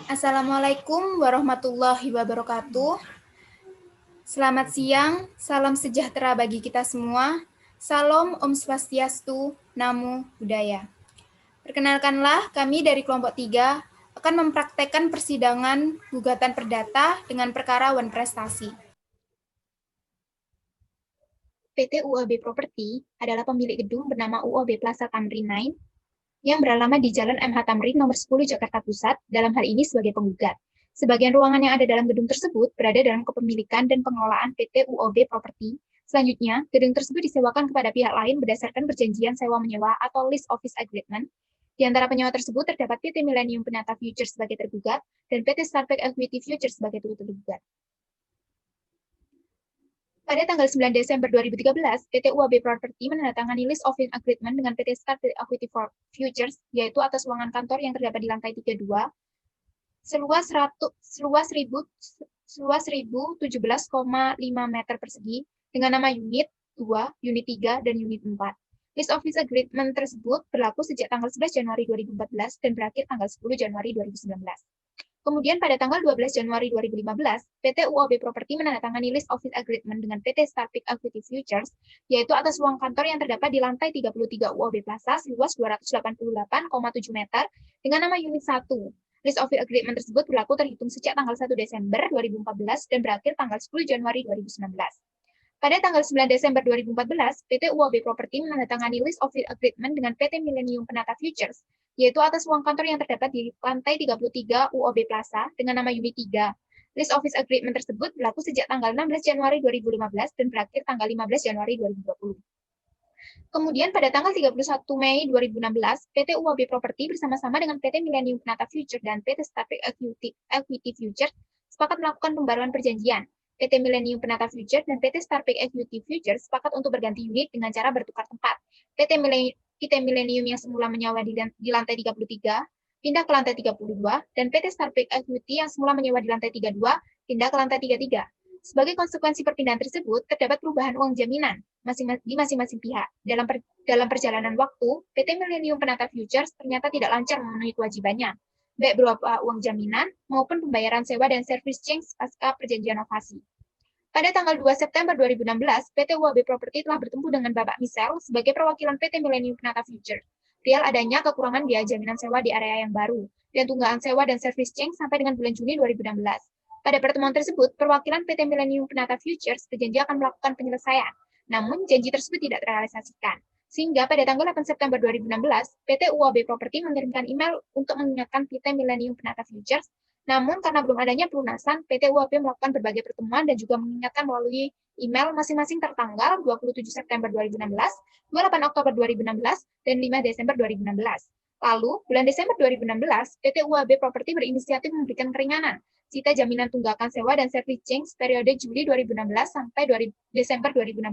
Assalamualaikum warahmatullahi wabarakatuh. Selamat siang, salam sejahtera bagi kita semua. Salam Om Swastiastu, Namo Buddhaya. Perkenalkanlah, kami dari kelompok 3 akan mempraktekkan persidangan gugatan perdata dengan perkara wan prestasi. PT UOB Property adalah pemilik gedung bernama UOB Plaza Tamrin 9 yang beralamat di Jalan MH Tamrin nomor 10 Jakarta Pusat, dalam hal ini sebagai penggugat. Sebagian ruangan yang ada dalam gedung tersebut berada dalam kepemilikan dan pengelolaan PT UOB Property. Selanjutnya, gedung tersebut disewakan kepada pihak lain berdasarkan perjanjian sewa-menyewa atau lease office agreement. Di antara penyewa tersebut terdapat PT Millennium Penata Future sebagai tergugat dan PT Starpack Equity Future sebagai turut tergugat. Pada tanggal 9 Desember 2013, PT UOB Property menandatangani lease office agreement dengan PT Starpack Equity Futures, yaitu atas ruangan kantor yang terdapat di lantai 32, seluas 1.017,5 meter persegi, dengan nama unit 2, unit 3, dan unit 4. Lease office agreement tersebut berlaku sejak tanggal 11 Januari 2014 dan berakhir tanggal 10 Januari 2019. Kemudian pada tanggal 12 Januari 2015, PT UOB Property menandatangani lease office agreement dengan PT Starpack Equity Futures, yaitu atas ruang kantor yang terdapat di lantai 33 UOB Plaza seluas 288,7 meter dengan nama unit 1. Lease office agreement tersebut berlaku terhitung sejak tanggal 1 Desember 2014 dan berakhir tanggal 10 Januari 2019. Pada tanggal 9 Desember 2014, PT UOB Property menandatangani lease office agreement dengan PT Millennium Penata Futures, yaitu atas ruang kantor yang terdapat di lantai 33 UOB Plaza dengan nama unit 3. Lease office agreement tersebut berlaku sejak tanggal 16 Januari 2015 dan berakhir tanggal 15 Januari 2020. Kemudian pada tanggal 31 Mei 2016, PT UOB Property bersama-sama dengan PT Millennium Penata Future dan PT Starpack Equity Future sepakat melakukan pembaruan perjanjian. PT Millennium Penata Future dan PT Starpack Equity Future sepakat untuk berganti unit dengan cara bertukar tempat. PT Millennium yang semula menyewa di lantai 33 pindah ke lantai 32 dan PT Starpack Equity yang semula menyewa di lantai 32 pindah ke lantai 33. Sebagai konsekuensi perpindahan tersebut, terdapat perubahan uang jaminan di masing-masing pihak. Dalam perjalanan waktu, PT Millennium Penata Futures ternyata tidak lancar memenuhi kewajibannya, baik berupa uang jaminan maupun pembayaran sewa dan service change pasca perjanjian novasi. Pada tanggal 2 September 2016, PT UOB Property telah bertemu dengan Bapak Michel sebagai perwakilan PT Millennium Penata Future. Perihal adanya kekurangan biaya jaminan sewa di area yang baru, dan tunggakan sewa dan service change sampai dengan bulan Juni 2016. Pada pertemuan tersebut, perwakilan PT Millennium Penata Futures berjanji akan melakukan penyelesaian, namun janji tersebut tidak terrealisasikan. Sehingga pada tanggal 8 September 2016, PT UOB Property mengirimkan email untuk mengingatkan PT Millennium Penata Futures. Namun, karena belum adanya pelunasan, PT UOB melakukan berbagai pertemuan dan juga mengingatkan melalui email masing-masing tertanggal 27 September 2016, 28 Oktober 2016, dan 5 Desember 2016. Lalu, bulan Desember 2016, PT UOB Property berinisiatif memberikan keringanan sita jaminan tunggakan sewa dan service change periode Juli 2016 sampai Desember 2016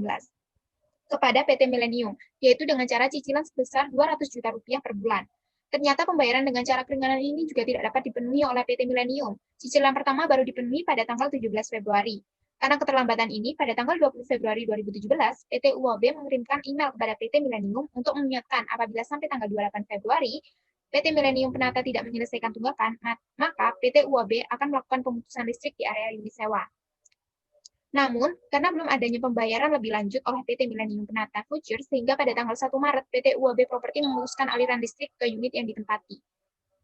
kepada PT Millennium, yaitu dengan cara cicilan sebesar 200 juta rupiah per bulan. Ternyata pembayaran dengan cara keringanan ini juga tidak dapat dipenuhi oleh PT Millennium. Cicilan pertama baru dipenuhi pada tanggal 17 Februari. Karena keterlambatan ini, pada tanggal 20 Februari 2017, PT UOB mengirimkan email kepada PT Millennium untuk mengingatkan apabila sampai tanggal 28 Februari, PT Millennium Penata tidak menyelesaikan tunggakan, maka PT UOB akan melakukan pemutusan listrik di area unit sewa. Namun, karena belum adanya pembayaran lebih lanjut oleh PT Millennium Penata Future, sehingga pada tanggal 1 Maret PT UOB Property memutuskan aliran listrik ke unit yang ditempati.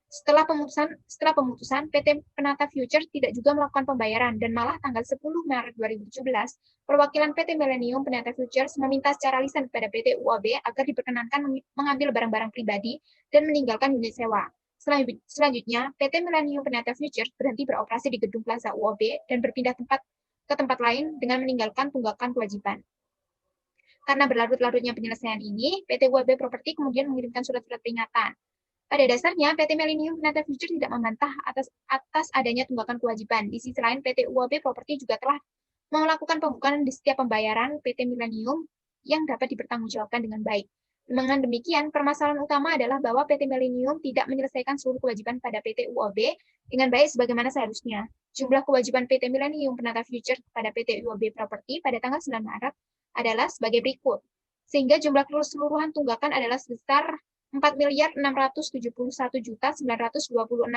Setelah pemutusan, PT Penata Future tidak juga melakukan pembayaran, dan malah tanggal 10 Maret 2017, perwakilan PT Millennium Penata Future meminta secara lisan kepada PT UOB agar diperkenankan mengambil barang-barang pribadi dan meninggalkan unit sewa. Selanjutnya, PT Millennium Penata Future berhenti beroperasi di gedung Plaza UOB dan berpindah ke tempat lain dengan meninggalkan tunggakan kewajiban. Karena berlarut-larutnya penyelesaian ini, PT UOB Property kemudian mengirimkan surat-surat peringatan. Pada dasarnya, PT Millennium Penata Future tidak membantah atas adanya tunggakan kewajiban. Di sisi lain, PT UOB Property juga telah melakukan pembukaan di setiap pembayaran PT Millennium yang dapat dipertanggungjawabkan dengan baik. Dengan demikian, permasalahan utama adalah bahwa PT Millennium tidak menyelesaikan seluruh kewajiban pada PT UOB dengan baik sebagaimana seharusnya. Jumlah kewajiban PT Millennium Penata Future kepada PT UOB Property pada tanggal 9 Maret adalah sebagai berikut. Sehingga jumlah keseluruhan tunggakan adalah sebesar Rp4.671.926.337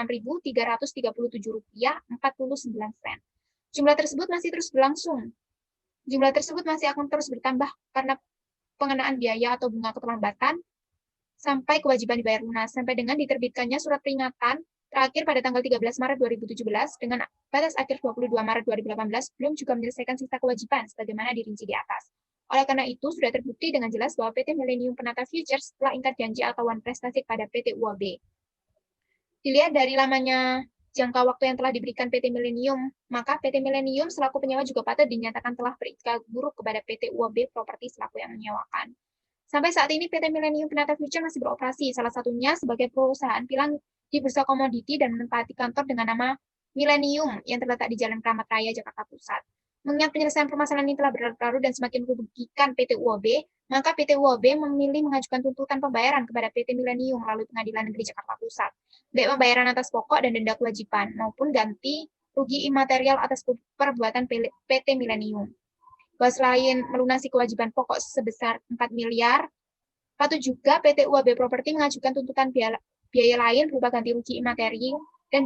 Jumlah tersebut masih terus berlangsung. Jumlah tersebut masih akan terus bertambah karena pengenaan biaya atau bunga keterlambatan sampai kewajiban dibayar lunas, sampai dengan diterbitkannya surat peringatan terakhir pada tanggal 13 Maret 2017 dengan batas akhir 22 Maret 2018 belum juga menyelesaikan sisa kewajiban sebagaimana dirinci di atas. Oleh karena itu, sudah terbukti dengan jelas bahwa PT Millennium Penata Futures telah ingkar janji atau wan prestasi kepada PT UAB. Dilihat dari lamanya jangka waktu yang telah diberikan PT Millennium, maka PT Millennium selaku penyewa juga patut dinyatakan telah berikat buruk kepada PT UAB Properti selaku yang menyewakan. Sampai saat ini PT Millennium Penata Future masih beroperasi, salah satunya sebagai perusahaan pilang di bursa komoditi dan menempati kantor dengan nama Millennium yang terletak di Jalan Kramat Raya, Jakarta Pusat. Mengingat penyelesaian permasalahan ini telah berlarut-larut dan semakin merugikan PT UAB, maka PT UAB memilih mengajukan tuntutan pembayaran kepada PT Millennium melalui Pengadilan Negeri Jakarta Pusat, baik pembayaran atas pokok dan denda kewajiban, maupun ganti rugi imaterial atas perbuatan PT Millennium. Bahwa selain melunasi kewajiban pokok sebesar 4 miliar, patut juga PT UAB Properti mengajukan tuntutan biaya lain berupa ganti rugi imateri dan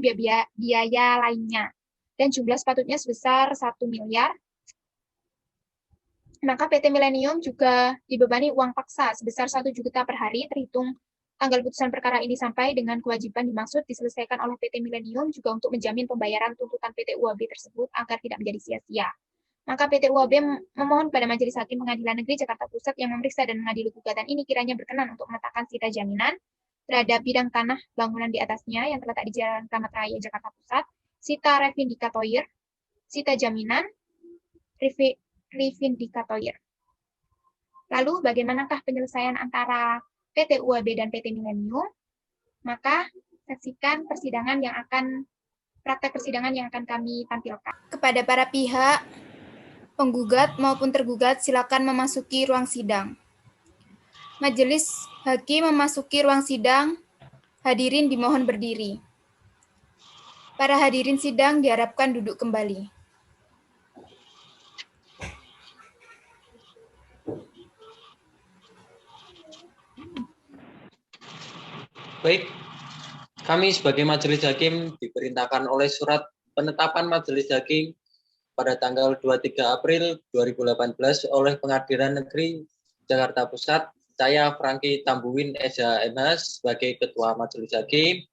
biaya lainnya. Dan jumlah sepatutnya sebesar 1 miliar. Maka PT Millennium juga dibebani uang paksa sebesar 1 juta per hari terhitung tanggal putusan perkara ini sampai dengan kewajiban dimaksud diselesaikan oleh PT Millennium juga untuk menjamin pembayaran tuntutan PT UAB tersebut agar tidak menjadi sia-sia. Maka PT UAB memohon pada Majelis Hakim Pengadilan Negeri Jakarta Pusat yang memeriksa dan mengadili gugatan ini kiranya berkenan untuk meletakkan sita jaminan terhadap bidang tanah bangunan di atasnya yang terletak di Jalan Kramat Raya, Jakarta Pusat, sita revindikatoir, sita jaminan, revindikatoir. Lalu bagaimanakah penyelesaian antara PT UAB dan PT Millennium? Maka saksikan praktek persidangan yang akan kami tampilkan. Kepada para pihak, penggugat maupun tergugat silakan memasuki ruang sidang. Majelis Hakim memasuki ruang sidang, hadirin dimohon berdiri. Para hadirin sidang diharapkan duduk kembali. Baik, kami sebagai Majelis Hakim diperintahkan oleh surat penetapan Majelis Hakim pada tanggal 23 April 2018 oleh Pengadilan Negeri Jakarta Pusat, saya Franky Tambuwin SH.MH sebagai Ketua Majelis Hakim,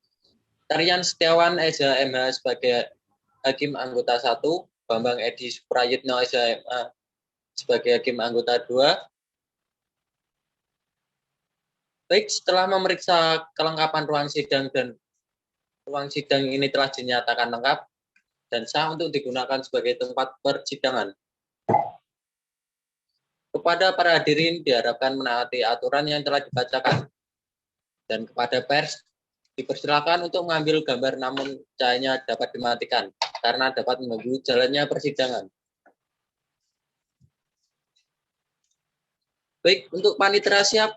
Tarian Setiawan SH.MH sebagai Hakim Anggota 1, Bambang Edi Suprayitno SH.MH sebagai Hakim Anggota 2. Baik, setelah memeriksa kelengkapan ruang sidang dan ruang sidang ini telah dinyatakan lengkap dan sah untuk digunakan sebagai tempat persidangan. Kepada para hadirin diharapkan menaati aturan yang telah dibacakan. Dan kepada pers, dipersilakan untuk mengambil gambar namun cahayanya dapat dimatikan karena dapat mengganggu jalannya persidangan. Baik, untuk panitera siap?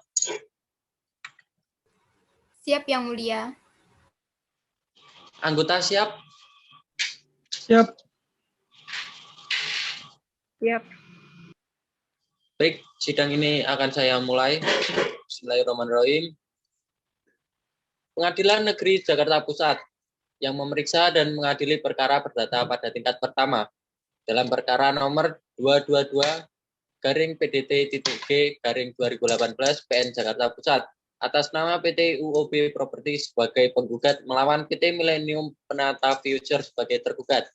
Siap, Yang Mulia. Anggota siap? Siap. Siap. Baik, sidang ini akan saya mulai. Bismillahirrahmanirrahim. Pengadilan Negeri Jakarta Pusat yang memeriksa dan mengadili perkara perdata pada tingkat pertama dalam perkara nomor 222-PDT-G-2018 PN Jakarta Pusat atas nama PT UOB Properti sebagai penggugat melawan PT Millennium Penata Future sebagai tergugat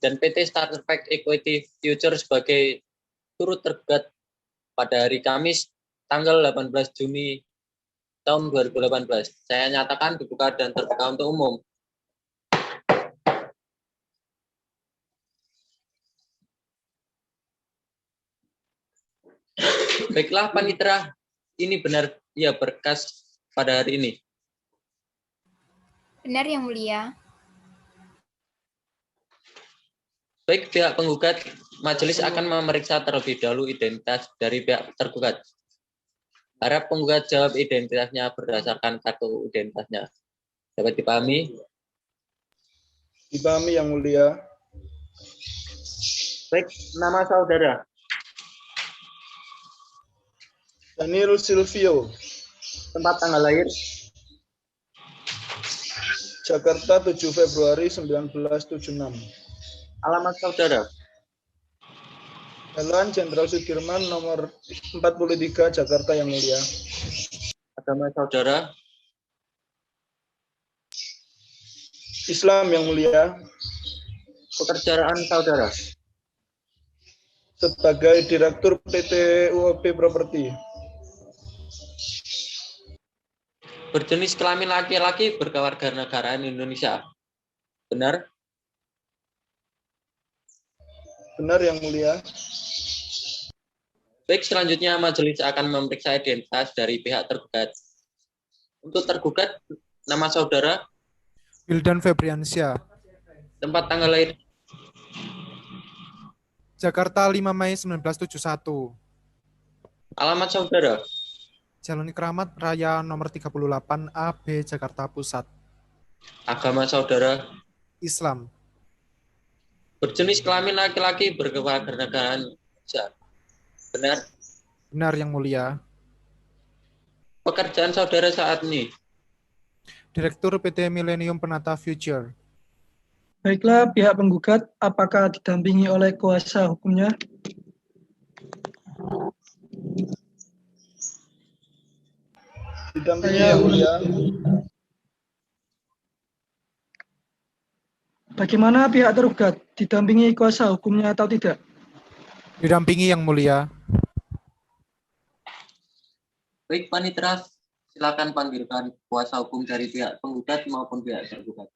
dan PT Starter Pack Equity Future sebagai turut tergugat pada hari Kamis tanggal 18 Juni tahun 2018. Saya nyatakan dibuka dan terbuka untuk umum. Baiklah panitera, ini benar ya berkas pada hari ini. Benar, Yang Mulia. Baik, pihak penggugat, majelis akan memeriksa terlebih dahulu identitas dari pihak tergugat. Harap penggugat jawab identitasnya berdasarkan kartu identitasnya. Dapat dipahami? Dipahami, Yang Mulia. Baik, nama saudara. Daniel Silvio. Tempat tanggal lahir. Jakarta 7 Februari 1976. Alamat saudara. Jalan Jenderal Sudirman nomor 43 Jakarta yang mulia. Agama saudara. Islam yang mulia. Pekerjaan saudara. Sebagai Direktur PT UOB Properti. Berjenis kelamin laki-laki, berkewarganegaraan Indonesia. Benar? Benar yang mulia. Baik, selanjutnya majelis akan memeriksa identitas dari pihak tergugat. Untuk tergugat, nama saudara, Wildan Febriansyah, tempat tanggal lahir, Jakarta 5 Mei 1971, alamat saudara, Jalan Keramat Raya nomor 38 AB Jakarta Pusat, agama saudara, Islam, berjenis kelamin laki-laki, berkewarganegaraan Indonesia. Benar? benar yang mulia. Pekerjaan saudara saat ini, Direktur PT Millennium Penata Future, Baiklah, pihak penggugat apakah didampingi oleh kuasa hukumnya? Didampingi yang mulia. Bagaimana pihak tergugat didampingi kuasa hukumnya atau tidak? didampingi yang mulia. baik panitera, silakan panggilkan kuasa hukum dari pihak penggugat maupun pihak tergugat.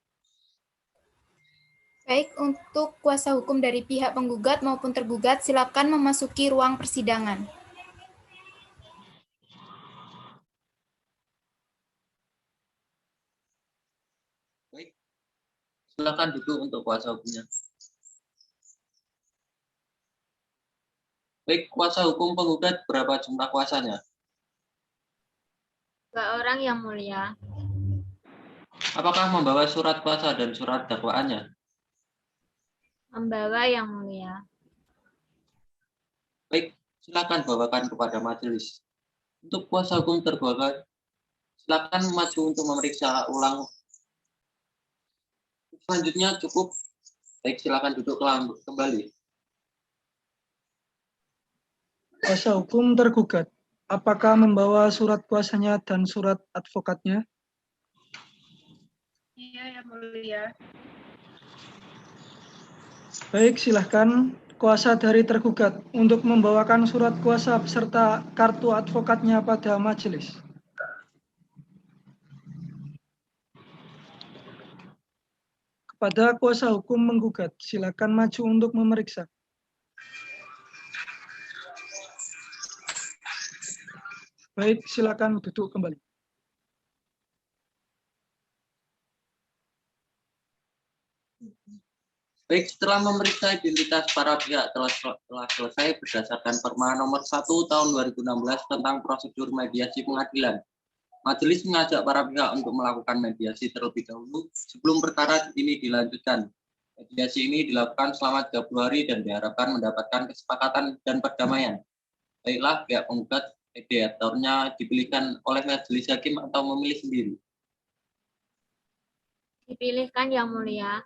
Baik, untuk kuasa hukum dari pihak penggugat maupun tergugat, silakan memasuki ruang persidangan. Baik, silakan duduk untuk kuasa hukumnya. Baik, kuasa hukum penggugat berapa jumlah kuasanya? 2 orang yang mulia. Apakah membawa surat kuasa dan surat dakwaannya? Membawa yang mulia. Baik, silakan bawakan kepada majelis. Untuk kuasa hukum tergugat, silakan maju untuk memeriksa ulang. Selanjutnya cukup. Baik, silakan duduk kembali. Kuasa hukum tergugat apakah membawa surat kuasanya dan surat advokatnya? Iya, yang mulia. Baik, silahkan kuasa dari tergugat untuk membawakan surat kuasa beserta kartu advokatnya pada majelis. Kepada kuasa hukum menggugat, silakan maju untuk memeriksa. Baik, silakan duduk kembali. Baik, setelah memeriksa identitas para pihak telah selesai berdasarkan Perma nomor 1 tahun 2016 tentang prosedur mediasi pengadilan. Majelis mengajak para pihak untuk melakukan mediasi terlebih dahulu sebelum perkara ini dilanjutkan. Mediasi ini dilakukan selama 30 hari dan diharapkan mendapatkan kesepakatan dan perdamaian. Baiklah, pihak penggugat mediatornya dipilihkan oleh majelis hakim atau memilih sendiri. Dipilihkan yang mulia.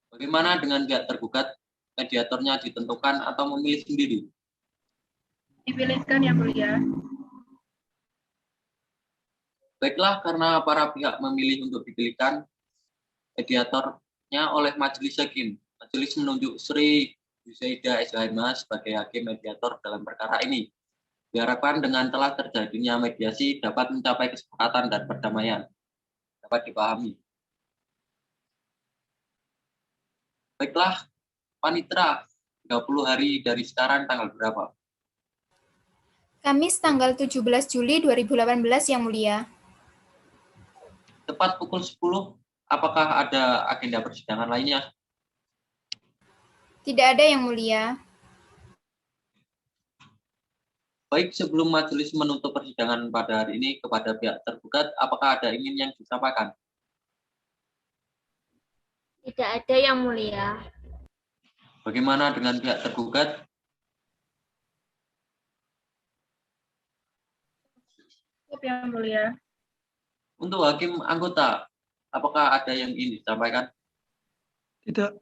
Bagaimana dengan pihak tergugat? Mediatornya ditentukan atau memilih sendiri? Dipilihkan yang mulia. Baiklah, karena para pihak memilih untuk dipilihkan mediatornya oleh majelis hakim. Majelis menunjuk Sri Yusaidah SHM sebagai hakim mediator dalam perkara ini. Diharapkan dengan telah terjadinya mediasi dapat mencapai kesepakatan dan perdamaian. Dapat dipahami. Baiklah, panitera, 30 hari dari sekarang tanggal berapa? Kamis tanggal 17 Juli 2018 yang mulia. Tepat pukul 10, apakah ada agenda persidangan lainnya? Tidak ada yang mulia. Baik, sebelum majelis menutup persidangan pada hari ini kepada pihak tergugat, apakah ada ingin yang disampaikan? Tidak ada yang mulia. Bagaimana dengan pihak tergugat? Cukup yang mulia. Untuk hakim anggota, apakah ada yang ingin disampaikan? Tidak.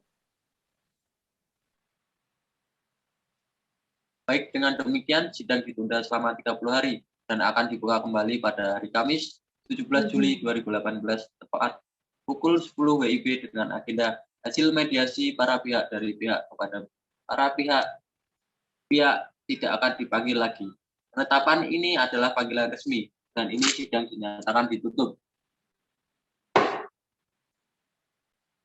Baik, dengan demikian sidang ditunda selama 30 hari dan akan dibuka kembali pada hari Kamis 17 Juli 2018 tepat pukul 10 WIB dengan agenda hasil mediasi para pihak dari pihak kepada para pihak tidak akan dipanggil lagi. Penetapan ini adalah panggilan resmi dan ini sidang dinyatakan ditutup.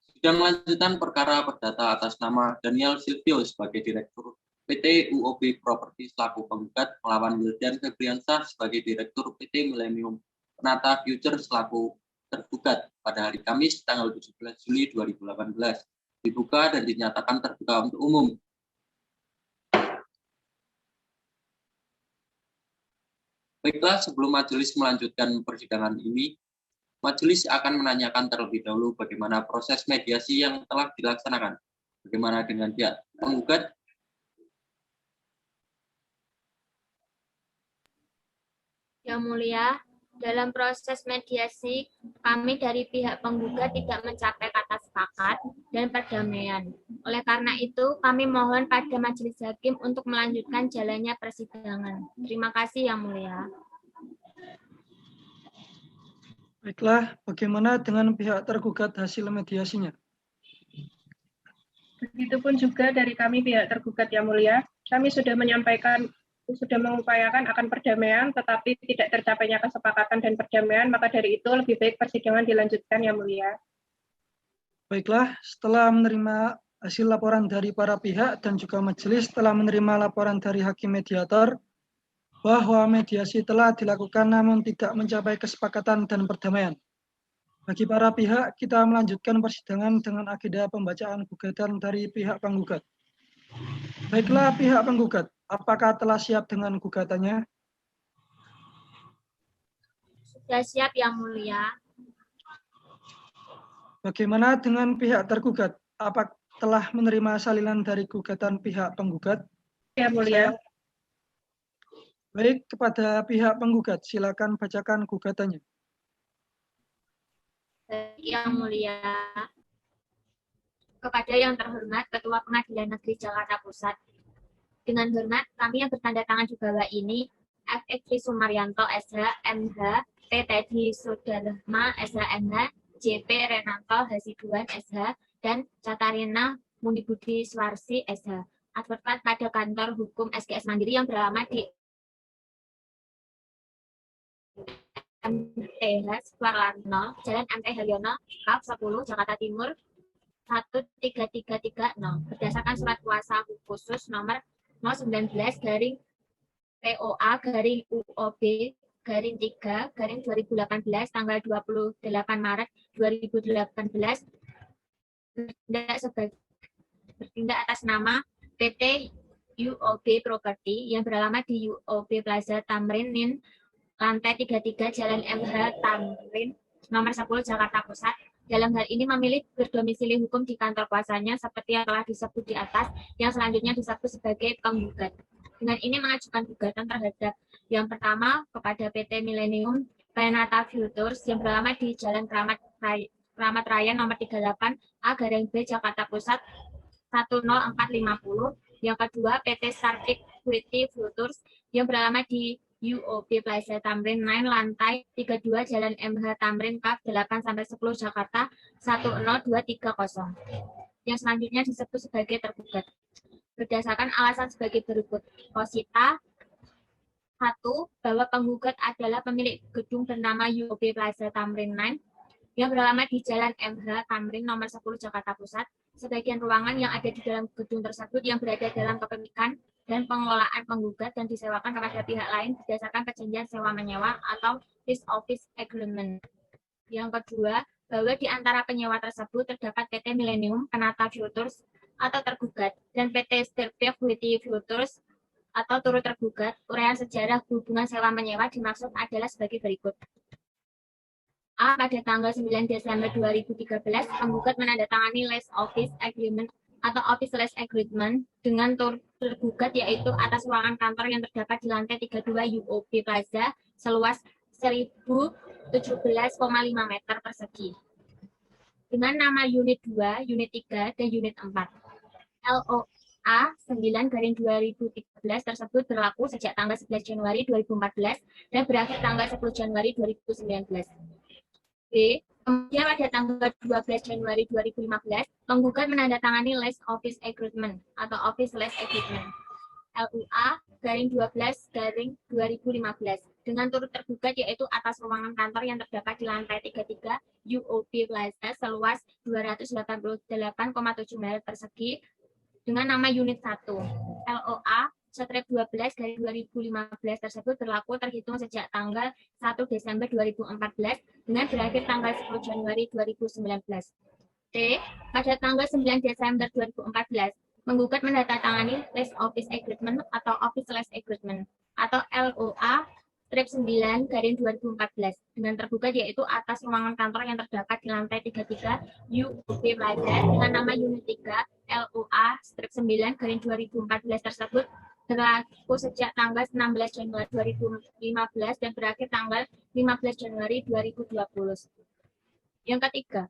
Sidang lanjutan perkara perdata atas nama Daniel Silvio sebagai Direktur PT UOB Properti selaku penggugat melawan Wildan Febriansah sebagai Direktur PT Millennium Penata Future selaku tergugat pada hari Kamis tanggal 17 Juli 2018 dibuka dan dinyatakan terbuka untuk umum. Baiklah, sebelum majelis melanjutkan persidangan ini, majelis akan menanyakan terlebih dahulu bagaimana proses mediasi yang telah dilaksanakan. Bagaimana dengan pihak penggugat? Yang mulia, dalam proses mediasi, kami dari pihak penggugat tidak mencapai kata sepakat dan perdamaian. Oleh karena itu, kami mohon pada majelis hakim untuk melanjutkan jalannya persidangan. Terima kasih, Yang Mulia. Baiklah, bagaimana dengan pihak tergugat hasil mediasinya? Begitupun juga dari kami pihak tergugat yang mulia, kami sudah mengupayakan akan perdamaian, tetapi tidak tercapainya kesepakatan dan perdamaian, maka dari itu lebih baik persidangan dilanjutkan yang mulia. Baiklah, setelah menerima hasil laporan dari para pihak dan juga majelis telah menerima laporan dari hakim mediator bahwa mediasi telah dilakukan namun tidak mencapai kesepakatan dan perdamaian. Bagi para pihak, kita melanjutkan persidangan dengan agenda pembacaan gugatan dari pihak penggugat. Baiklah pihak penggugat, apakah telah siap dengan gugatannya? Sudah siap, Yang Mulia. Bagaimana dengan pihak tergugat? Apakah telah menerima salinan dari gugatan pihak penggugat? Yang mulia. Baik, kepada pihak penggugat, silakan bacakan gugatannya. Baik, Yang Mulia. Kepada yang terhormat Ketua Pengadilan Negeri Jakarta Pusat, dengan hormat kami yang bertanda tangan di bawah ini, F.X. Sumaryanto SH MH, T. Teddy Sudarma SH MH, J.P. Renanto Hasibuan SH, dan Catarina Munibudi Swarsi SH, advokat pada kantor hukum SGS Mandiri yang beralamat di MTH Suwarlarno, Jalan MT Haryono, Kap 10, Jakarta Timur 13330, berdasarkan surat kuasa khusus nomor 019/UOB/3/2018 tanggal 28 Maret 2018 bertindak atas nama PT UOB Properti yang beralamat di UOB Plaza Tamrin Nin, lantai 33 Jalan MH Tamrin nomor 10 Jakarta Pusat. Dalam hal ini memilih berdomisili hukum di kantor kuasanya seperti yang telah disebut di atas, yang selanjutnya disebut sebagai penggugat. Dengan ini mengajukan gugatan terhadap yang pertama kepada PT Millennium Penata Futures yang beralamat di Jalan Kramat Raya nomor 38 A-B Jakarta Pusat 10450. Yang kedua PT Sartik Equity Futures yang beralamat di UOB Plaza Tamrin 9 lantai 32 Jalan MH Tamrin Kap 8-10 Jakarta 10230. Yang selanjutnya disebut sebagai tergugat. Berdasarkan alasan sebagai berikut. Posita 1. Bahwa penggugat adalah pemilik gedung bernama UOB Plaza Tamrin 9 yang beralamat di Jalan MH Tamrin nomor 10 Jakarta Pusat. Sebagian ruangan yang ada di dalam gedung tersebut yang berada dalam kepemilikan dan pengelolaan penggugat dan disewakan kepada pihak lain berdasarkan perjanjian sewa-menyewa atau lease office agreement. Yang kedua, bahwa di antara penyewa tersebut terdapat PT Millennium Penata Futures atau tergugat dan PT Stirpe Equity Futures atau turut tergugat. Uraian sejarah hubungan sewa-menyewa dimaksud adalah sebagai berikut. A. Pada tanggal 9 Desember 2013, penggugat menandatangani lease office agreement atau office lease agreement dengan tergugat yaitu atas ruangan kantor yang terdapat di lantai 32 UOB Plaza seluas 1017,5 meter persegi. Dengan nama unit 2, unit 3, dan unit 4. LOA 9/2013 tersebut berlaku sejak tanggal 11 Januari 2014 dan berakhir tanggal 10 Januari 2019. B. Kemudian pada tanggal 12 Januari 2015, penggugat menandatangani Lease Office Agreement atau Office Lease Agreement LUA 12/2015 dengan turut tergugat yaitu atas ruangan kantor yang terdapat di lantai 33 UOB Plaza seluas 288,7 meter persegi dengan nama unit 1. LOA 12/2015 tersebut berlaku terhitung sejak tanggal 1 Desember 2014 dengan berakhir tanggal 10 Januari 2019. D. Pada tanggal 9 Desember 2014, menggugat menandatangani Lease Office Agreement atau Office Lease Agreement atau LOA 9/2014 dengan tergugat yaitu atas ruangan kantor yang terdapat di lantai 33 UOB Plaza dengan nama unit 3. LOA 9/2014 tersebut berlaku sejak tanggal 16 Januari 2015 dan berakhir tanggal 15 Januari 2020. Yang ketiga,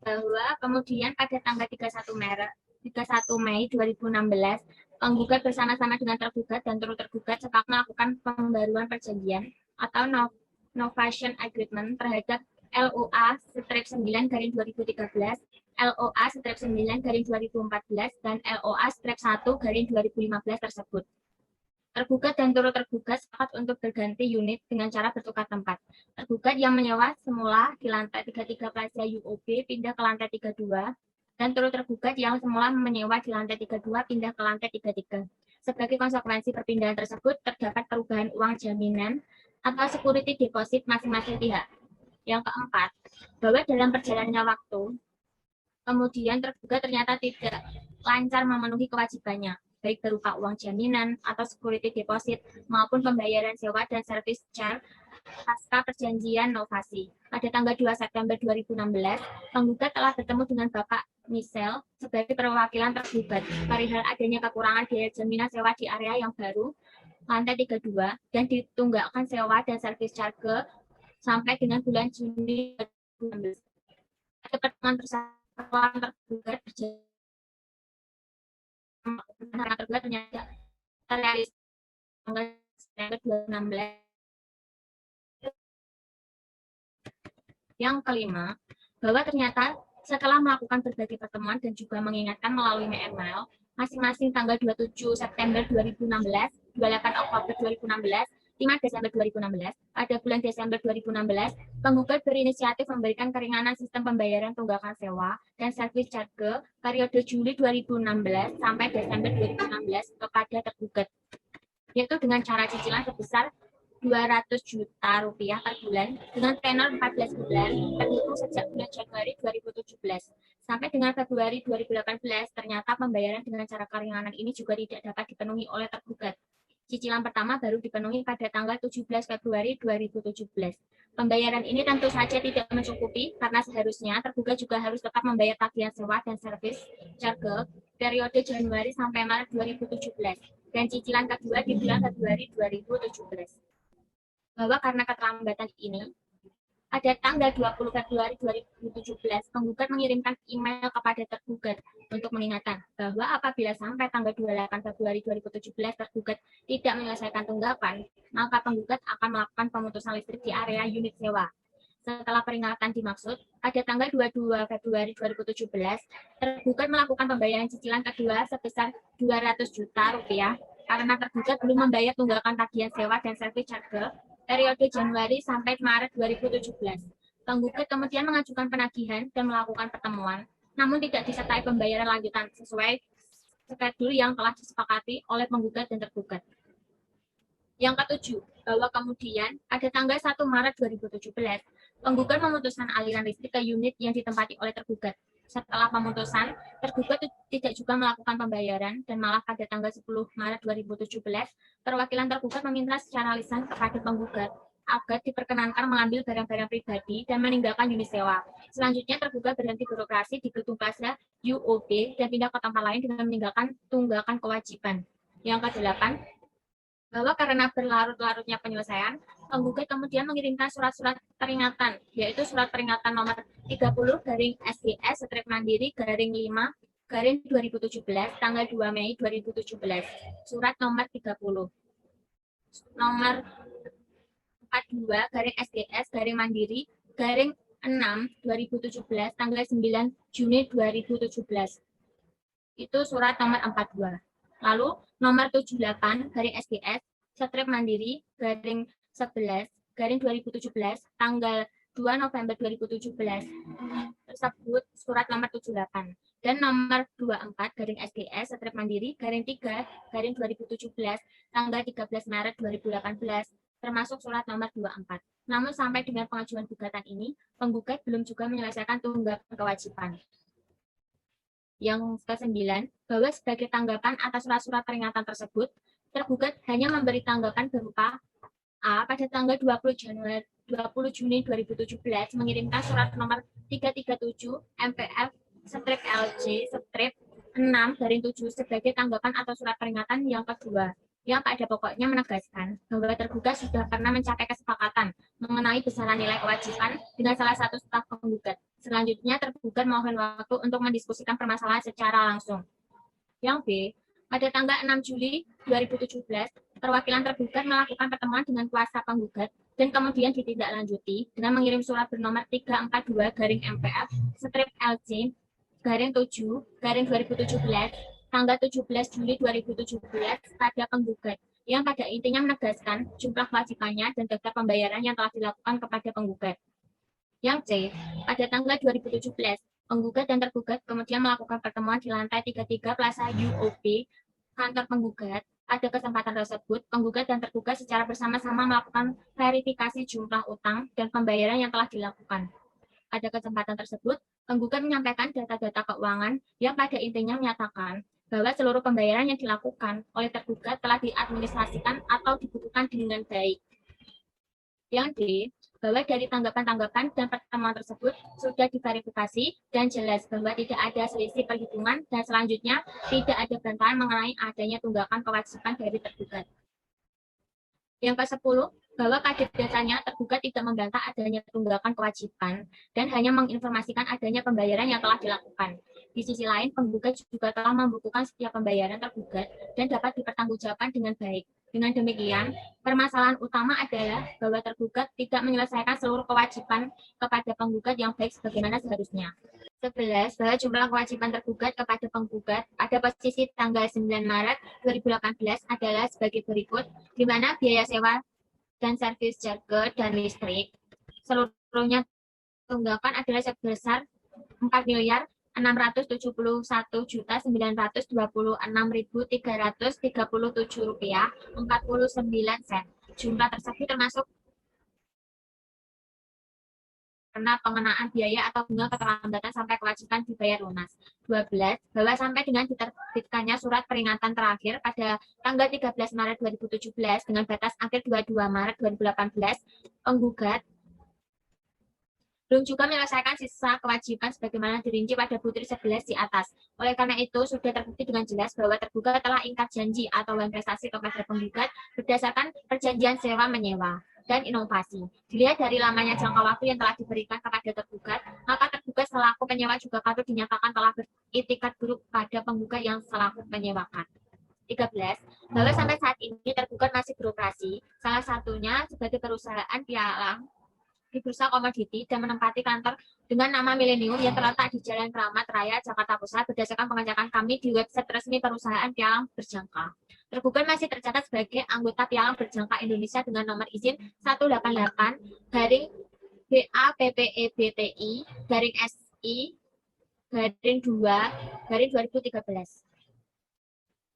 bahwa kemudian pada tanggal 31 Mei 2016, penggugat bersama-sama dengan tergugat dan turut tergugat sepakat melakukan pembaruan perjanjian atau novation agreement terhadap LOA 9/2013, LOA 9/2014, dan LOA 1/2015 tersebut. Tergugat dan turut tergugat sepakat untuk berganti unit dengan cara bertukar tempat. Tergugat yang menyewa semula di lantai 33 Plaza UOB pindah ke lantai 32, dan turut tergugat yang semula menyewa di lantai 32 pindah ke lantai 33. Sebagai konsekuensi perpindahan tersebut, terdapat perubahan uang jaminan atau security deposit masing-masing pihak. Yang keempat, bahwa dalam perjalannya waktu, kemudian tergugat ternyata tidak lancar memenuhi kewajibannya, baik berupa uang jaminan atau security deposit maupun pembayaran sewa dan service charge pasca perjanjian novasi. Pada tanggal 2 September 2016, penggugat telah bertemu dengan Bapak Michel sebagai perwakilan tergugat perihal adanya kekurangan biaya jaminan sewa di area yang baru, lantai 32, dan ditunggakkan sewa dan service charge sampai dengan bulan Juni 2016. Pada pertemuan tergugat berjalan tergugat ternyata terrealisasi tanggal September 2016. Yang kelima, bahwa ternyata setelah melakukan berbagai pertemuan dan juga mengingatkan melalui email, masing-masing tanggal 27 September 2016, 28 Oktober 2016, 5 Desember 2016, pada bulan Desember 2016, penggugat berinisiatif memberikan keringanan sistem pembayaran tunggakan sewa dan servis charge periode Juli 2016 sampai Desember 2016 kepada tergugat, yaitu dengan cara cicilan sebesar 200 juta rupiah per bulan dengan tenor 14 bulan terhitung sejak bulan Januari 2017 sampai dengan Februari 2018. Ternyata pembayaran dengan cara keringanan ini juga tidak dapat dipenuhi oleh tergugat. Cicilan pertama baru dipenuhi pada tanggal 17 Februari 2017. Pembayaran ini tentu saja tidak mencukupi karena seharusnya tergugat juga harus tetap membayar tagihan sewa dan servis charge periode Januari sampai Maret 2017 dan cicilan kedua di bulan Februari 2017. Bahwa karena keterlambatan ini, pada tanggal 20 Februari 2017, penggugat mengirimkan email kepada tergugat untuk mengingatkan bahwa apabila sampai tanggal 28 Februari 2017 tergugat tidak menyelesaikan tunggakan, maka penggugat akan melakukan pemutusan listrik di area unit sewa. Setelah peringatan dimaksud, pada tanggal 22 Februari 2017, tergugat melakukan pembayaran cicilan kedua sebesar 200 juta rupiah karena tergugat belum membayar tunggakan tagihan sewa dan servis charge periode Januari sampai Maret 2017. Penggugat kemudian mengajukan penagihan dan melakukan pertemuan, namun tidak disertai pembayaran lanjutan sesuai skedul yang telah disepakati oleh penggugat dan tergugat. Yang ketujuh, bahwa kemudian pada tanggal 1 Maret 2017, penggugat memutuskan aliran listrik ke unit yang ditempati oleh tergugat. Setelah pemutusan, tergugat tidak juga melakukan pembayaran dan malah pada tanggal 10 Maret 2017, perwakilan tergugat meminta secara lisan kepada penggugat agar diperkenankan mengambil barang-barang pribadi dan meninggalkan unit sewa. Selanjutnya, tergugat berhenti beroperasi di gedung Plaza UOB dan pindah ke tempat lain dengan meninggalkan tunggakan kewajiban. Yang ke-8, bahwa karena berlarut-larutnya penyelesaian, penggugat kemudian mengirimkan surat-surat peringatan, yaitu surat peringatan nomor 30/SGS/Mandiri/5/2017 tanggal 2 Mei 2017, surat nomor 30, nomor 42/SGS/Mandiri/6/2017 tanggal 9 Juni 2017. Itu surat nomor 42. Lalu nomor 78/SGS/Mandiri/11/2017 tanggal 2 November 2017 tersebut surat nomor 78, dan nomor 24/SGS/Mandiri/3/2017 tanggal 13 Maret 2018 termasuk surat nomor 24. Namun sampai dengan pengajuan gugatan ini, penggugat belum juga menyelesaikan tunggakan kewajiban. Yang ke-9, bahwa sebagai tanggapan atas surat-surat peringatan tersebut, tergugat hanya memberi tanggapan berupa A. Pada tanggal 20 Juni 2017 mengirimkan surat nomor 337 MPF-LJ-6/7 sebagai tanggapan atas surat peringatan yang kedua, yang pada pokoknya menegaskan bahwa tergugat sudah pernah mencapai kesepakatan mengenai besaran nilai kewajiban dengan salah satu staf penggugat. Selanjutnya, tergugat mohon waktu untuk mendiskusikan permasalahan secara langsung. Yang B, pada tanggal 6 Juli 2017, perwakilan tergugat melakukan pertemuan dengan kuasa penggugat dan kemudian ditindaklanjuti dengan mengirim surat bernomor 342/MPF-LJ-7/2017 tanggal 17 Juli 2017 pada penggugat, yang pada intinya menegaskan jumlah kewajibannya dan daftar pembayaran yang telah dilakukan kepada penggugat. Yang C, pada tanggal 2017, penggugat dan tergugat kemudian melakukan pertemuan di lantai 33 Plaza UOB, kantor penggugat. Pada kesempatan tersebut, penggugat dan tergugat secara bersama-sama melakukan verifikasi jumlah utang dan pembayaran yang telah dilakukan. Pada kesempatan tersebut, penggugat menyampaikan data-data keuangan yang pada intinya menyatakan bahwa seluruh pembayaran yang dilakukan oleh tergugat telah diadministrasikan atau dibukukan dengan baik. Yang D, bahwa dari tanggapan-tanggapan dan pertemuan tersebut sudah diverifikasi dan jelas bahwa tidak ada selisih perhitungan dan selanjutnya tidak ada bantahan mengenai adanya tunggakan kewajiban dari tergugat. Yang ke-10, bahwa pada dasarnya tergugat tidak membantah adanya tunggakan kewajiban dan hanya menginformasikan adanya pembayaran yang telah dilakukan. Di sisi lain, penggugat juga telah membukukan setiap pembayaran tergugat dan dapat dipertanggungjawabkan dengan baik. Dengan demikian, permasalahan utama adalah bahwa tergugat tidak menyelesaikan seluruh kewajiban kepada penggugat yang baik sebagaimana seharusnya. 11, bahwa jumlah kewajiban tergugat kepada penggugat pada posisi tanggal 9 Maret 2018 adalah sebagai berikut, di mana biaya sewa dan servis jaga dan listrik seluruhnya tunggakan adalah sebesar 4.926.926.337 rupiah 49 sen. Jumlah tersebut termasuk karena pengenaan biaya atau bunga keterlambatan sampai kewajiban dibayar lunas. 12, bahwa sampai dengan diterbitkannya surat peringatan terakhir pada tanggal 13 Maret 2017 dengan batas akhir 22 Maret 2018, penggugat belum juga menyelesaikan sisa kewajiban sebagaimana dirinci pada butir 11 di atas. Oleh karena itu, sudah terbukti dengan jelas bahwa tergugat telah ingkar janji atau prestasi kepada penggugat berdasarkan perjanjian sewa-menyewa dan inovasi. Dilihat dari lamanya jangka waktu yang telah diberikan kepada tergugat, maka tergugat selaku penyewa juga patut dinyatakan telah beritikat buruk pada penggugat yang selaku penyewakan. 13, bahwa sampai saat ini tergugat masih beroperasi, salah satunya sebagai perusahaan pialang di Bursa Komoditi dan menempati kantor dengan nama Millennium yang terletak di Jalan Keramat Raya, Jakarta Pusat berdasarkan pengecekan kami di website resmi perusahaan pialang berjangka. Tergugat masih tercatat sebagai anggota pialang berjangka Indonesia dengan nomor izin 188-BAPPEBTI-SI-2-2013.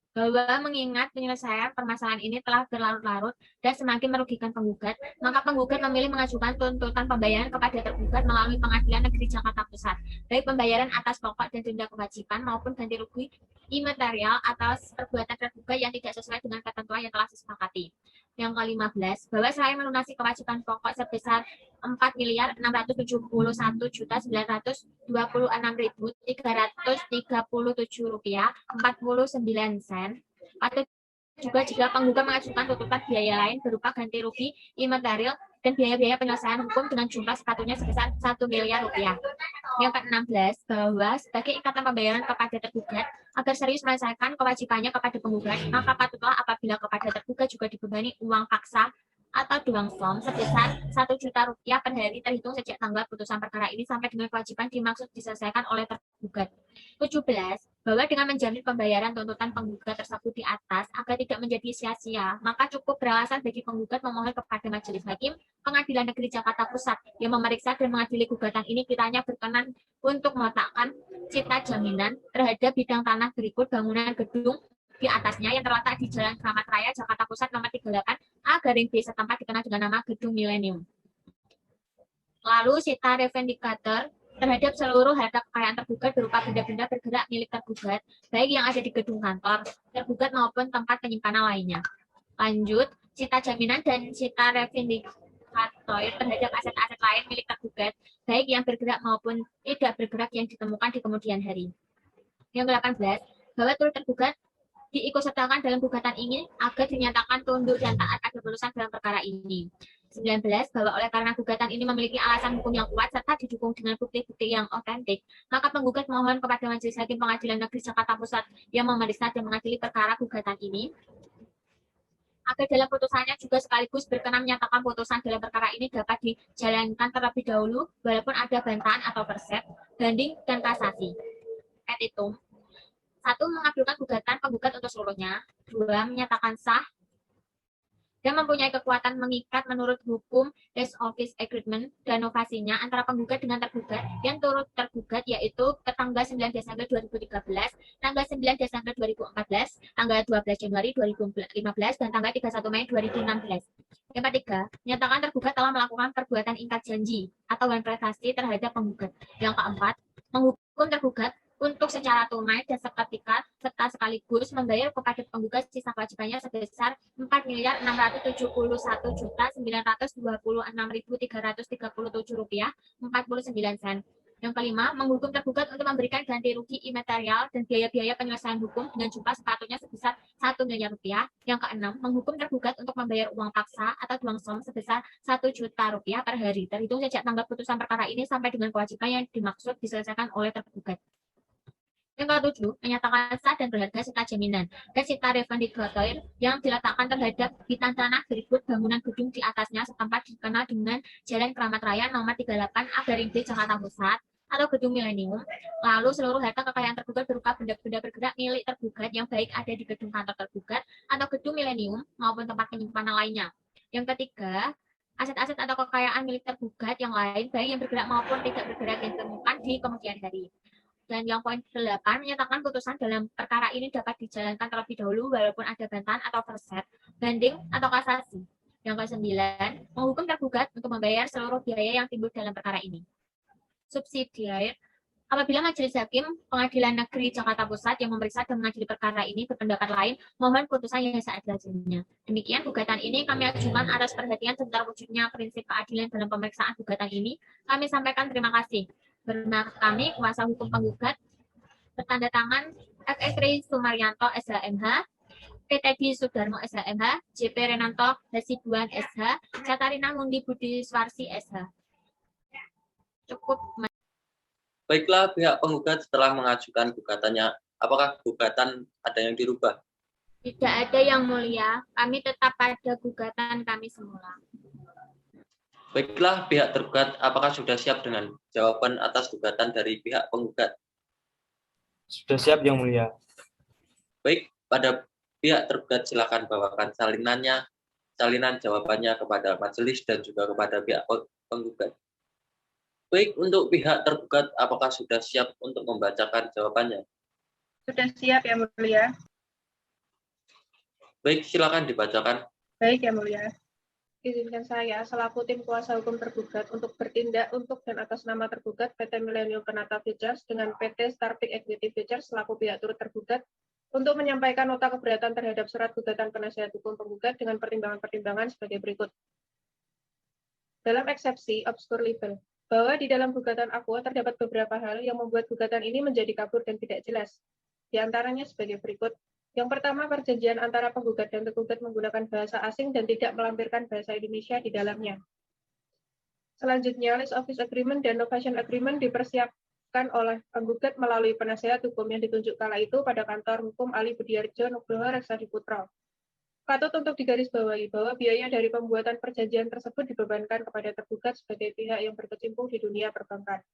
Bahwa mengingat penyelesaian permasalahan ini telah berlarut-larut dan semakin merugikan penggugat, maka penggugat memilih mengajukan tuntutan pembayaran kepada tergugat melalui Pengadilan Negeri Jakarta Pusat, baik pembayaran atas pokok dan denda kewajiban maupun ganti rugi imaterial atas perbuatan tergugat yang tidak sesuai dengan ketentuan yang telah disepakati. Yang ke-15, bahwa selain melunasi kewajiban pokok sebesar 4.679.926.337 rupiah 49 sen, patut juga jika penggugat mengajukan tuntutan biaya lain berupa ganti rugi imaterial dan biaya-biaya penyelesaian hukum dengan jumlah sepatunya sebesar 1 miliar rupiah. Yang ke-16, bahwa sebagai ikatan pembayaran kepada tergugat, agar serius menyelesaikan kewajibannya kepada penggugat, maka patutlah apabila kepada tergugat juga dibebani uang paksa atau duang som sebesar 1 juta rupiah per hari terhitung sejak tanggal putusan perkara ini sampai dengan kewajiban dimaksud diselesaikan oleh tergugat. 17. Bahwa dengan menjamin pembayaran tuntutan penggugat tersebut di atas agar tidak menjadi sia-sia, maka cukup beralasan bagi penggugat memohon kepada Majelis Hakim Pengadilan Negeri Jakarta Pusat yang memeriksa dan mengadili gugatan ini kiranya berkenan untuk meletakkan cita jaminan terhadap bidang tanah berikut bangunan gedung di atasnya yang terletak di Jalan Kramat Raya, Jakarta Pusat, nomor 38 A/B setempat dikenal dengan nama Gedung Millennium. Lalu cita revendicator terhadap seluruh harta kekayaan tergugat berupa benda-benda bergerak milik tergugat, baik yang ada di gedung kantor tergugat maupun tempat penyimpanan lainnya. Lanjut, cita jaminan dan cita revendicator terhadap aset-aset lain milik tergugat, baik yang bergerak maupun tidak bergerak yang ditemukan di kemudian hari. Yang ke-18, bahwa turut tergugat diikutsertakan dalam gugatan ini agar dinyatakan tunduk dan taat atas putusan dalam perkara ini. 19. Bahwa oleh karena gugatan ini memiliki alasan hukum yang kuat serta didukung dengan bukti-bukti yang otentik, maka penggugat mohon kepada Majelis Hakim Pengadilan Negeri Jakarta Pusat yang memeriksa dan mengadili perkara gugatan ini agar dalam putusannya juga sekaligus berkenan menyatakan putusan dalam perkara ini dapat dijalankan terlebih dahulu walaupun ada bantahan atau perset, banding, dan kasasi. Petitum. 1. Mengabulkan gugatan penggugat untuk seluruhnya. 2. Menyatakan sah dan mempunyai kekuatan mengikat menurut hukum Lease Office Agreement dan novasinya antara penggugat dengan tergugat yang turut tergugat yaitu ke tanggal 9 Desember 2013, tanggal 9 Desember 2014, tanggal 12 Januari 2015, dan tanggal 31 Mei 2016. Yang ketiga, menyatakan tergugat telah melakukan perbuatan ingkar janji atau prestasi terhadap penggugat. Yang keempat, menghukum tergugat untuk secara tunai dan seketika serta sekaligus membayar kepada penggugat sisa kewajibannya sebesar 4.671.926.337 rupiah 49 sen. Yang kelima, menghukum tergugat untuk memberikan ganti rugi imaterial dan biaya-biaya penyelesaian hukum dengan jumlah sepatunya sebesar 1 miliar rupiah. Yang keenam, menghukum tergugat untuk membayar uang paksa atau duang som sebesar 1 juta rupiah per hari terhitung sejak tanggal putusan perkara ini sampai dengan kewajiban yang dimaksud diselesaikan oleh tergugat. Yang ke-7, menyatakan sah dan berharga sita jaminan dan sita revendicator yang diletakkan terhadap bidang tanah berikut bangunan gedung di atasnya setempat dikenal dengan Jalan Kramat Raya nomor 38 A/B Jakarta Pusat atau Gedung Millennium. Lalu seluruh harta kekayaan tergugat berupa benda-benda bergerak milik tergugat yang baik ada di gedung kantor tergugat atau Gedung Millennium maupun tempat penyimpanan lainnya. Yang ketiga, aset-aset atau kekayaan milik tergugat yang lain baik yang bergerak maupun tidak bergerak yang ditemukan di kemudian hari. Dan yang poin 8, menyatakan putusan dalam perkara ini dapat dijalankan terlebih dahulu walaupun ada bantahan atau perset, banding, atau kasasi. Yang ke-9, menghukum tergugat untuk membayar seluruh biaya yang timbul dalam perkara ini. Subsidiar, apabila Majelis Hakim Pengadilan Negeri Jakarta Pusat yang memeriksa dan mengadili perkara ini berpendapat lain, mohon putusan yang seadil-adilnya. Demikian gugatan ini kami ajukan atas perhatian tentang wujudnya prinsip keadilan dalam pemeriksaan gugatan ini. Kami sampaikan terima kasih. Bermak kami, kuasa hukum penggugat, bertanda tangan FX Sumaryanto SHMH, PT Sudarmo SHMH, JP Renanto Hasibuan SH, Catarina Mundi Budi Swarsi SH. Cukup. Baiklah, pihak penggugat setelah mengajukan gugatannya, apakah gugatan ada yang dirubah? Tidak ada yang mulia, kami tetap pada gugatan kami semula. Baiklah, pihak tergugat, apakah sudah siap dengan jawaban atas gugatan dari pihak penggugat? Sudah siap, Yang Mulia. Baik, pada pihak tergugat silakan bawakan salinan jawabannya kepada majelis dan juga kepada pihak penggugat. Baik, untuk pihak tergugat, apakah sudah siap untuk membacakan jawabannya? Sudah siap, Yang Mulia. Baik, silakan dibacakan. Baik, Yang Mulia. Izinkan saya, selaku tim kuasa hukum tergugat, untuk bertindak untuk dan atas nama tergugat PT Millennium Penata Ventures dengan PT Starpik Equity Ventures selaku pihak turut tergugat, untuk menyampaikan nota keberatan terhadap surat gugatan penasihat hukum penggugat dengan pertimbangan-pertimbangan sebagai berikut. Dalam eksepsi obscure libel, bahwa di dalam gugatan Aqua terdapat beberapa hal yang membuat gugatan ini menjadi kabur dan tidak jelas. Di antaranya sebagai berikut. Yang pertama, perjanjian antara penggugat dan tergugat menggunakan bahasa asing dan tidak melampirkan bahasa Indonesia di dalamnya. Selanjutnya, Lease Office Agreement dan Novation Agreement dipersiapkan oleh penggugat melalui penasehat hukum yang ditunjuk kala itu pada kantor hukum Ali Budiarjo Nugroho Reksadi Putra. Patut untuk digarisbawahi bahwa biaya dari pembuatan perjanjian tersebut dibebankan kepada tergugat sebagai pihak yang berkecimpung di dunia perbankan.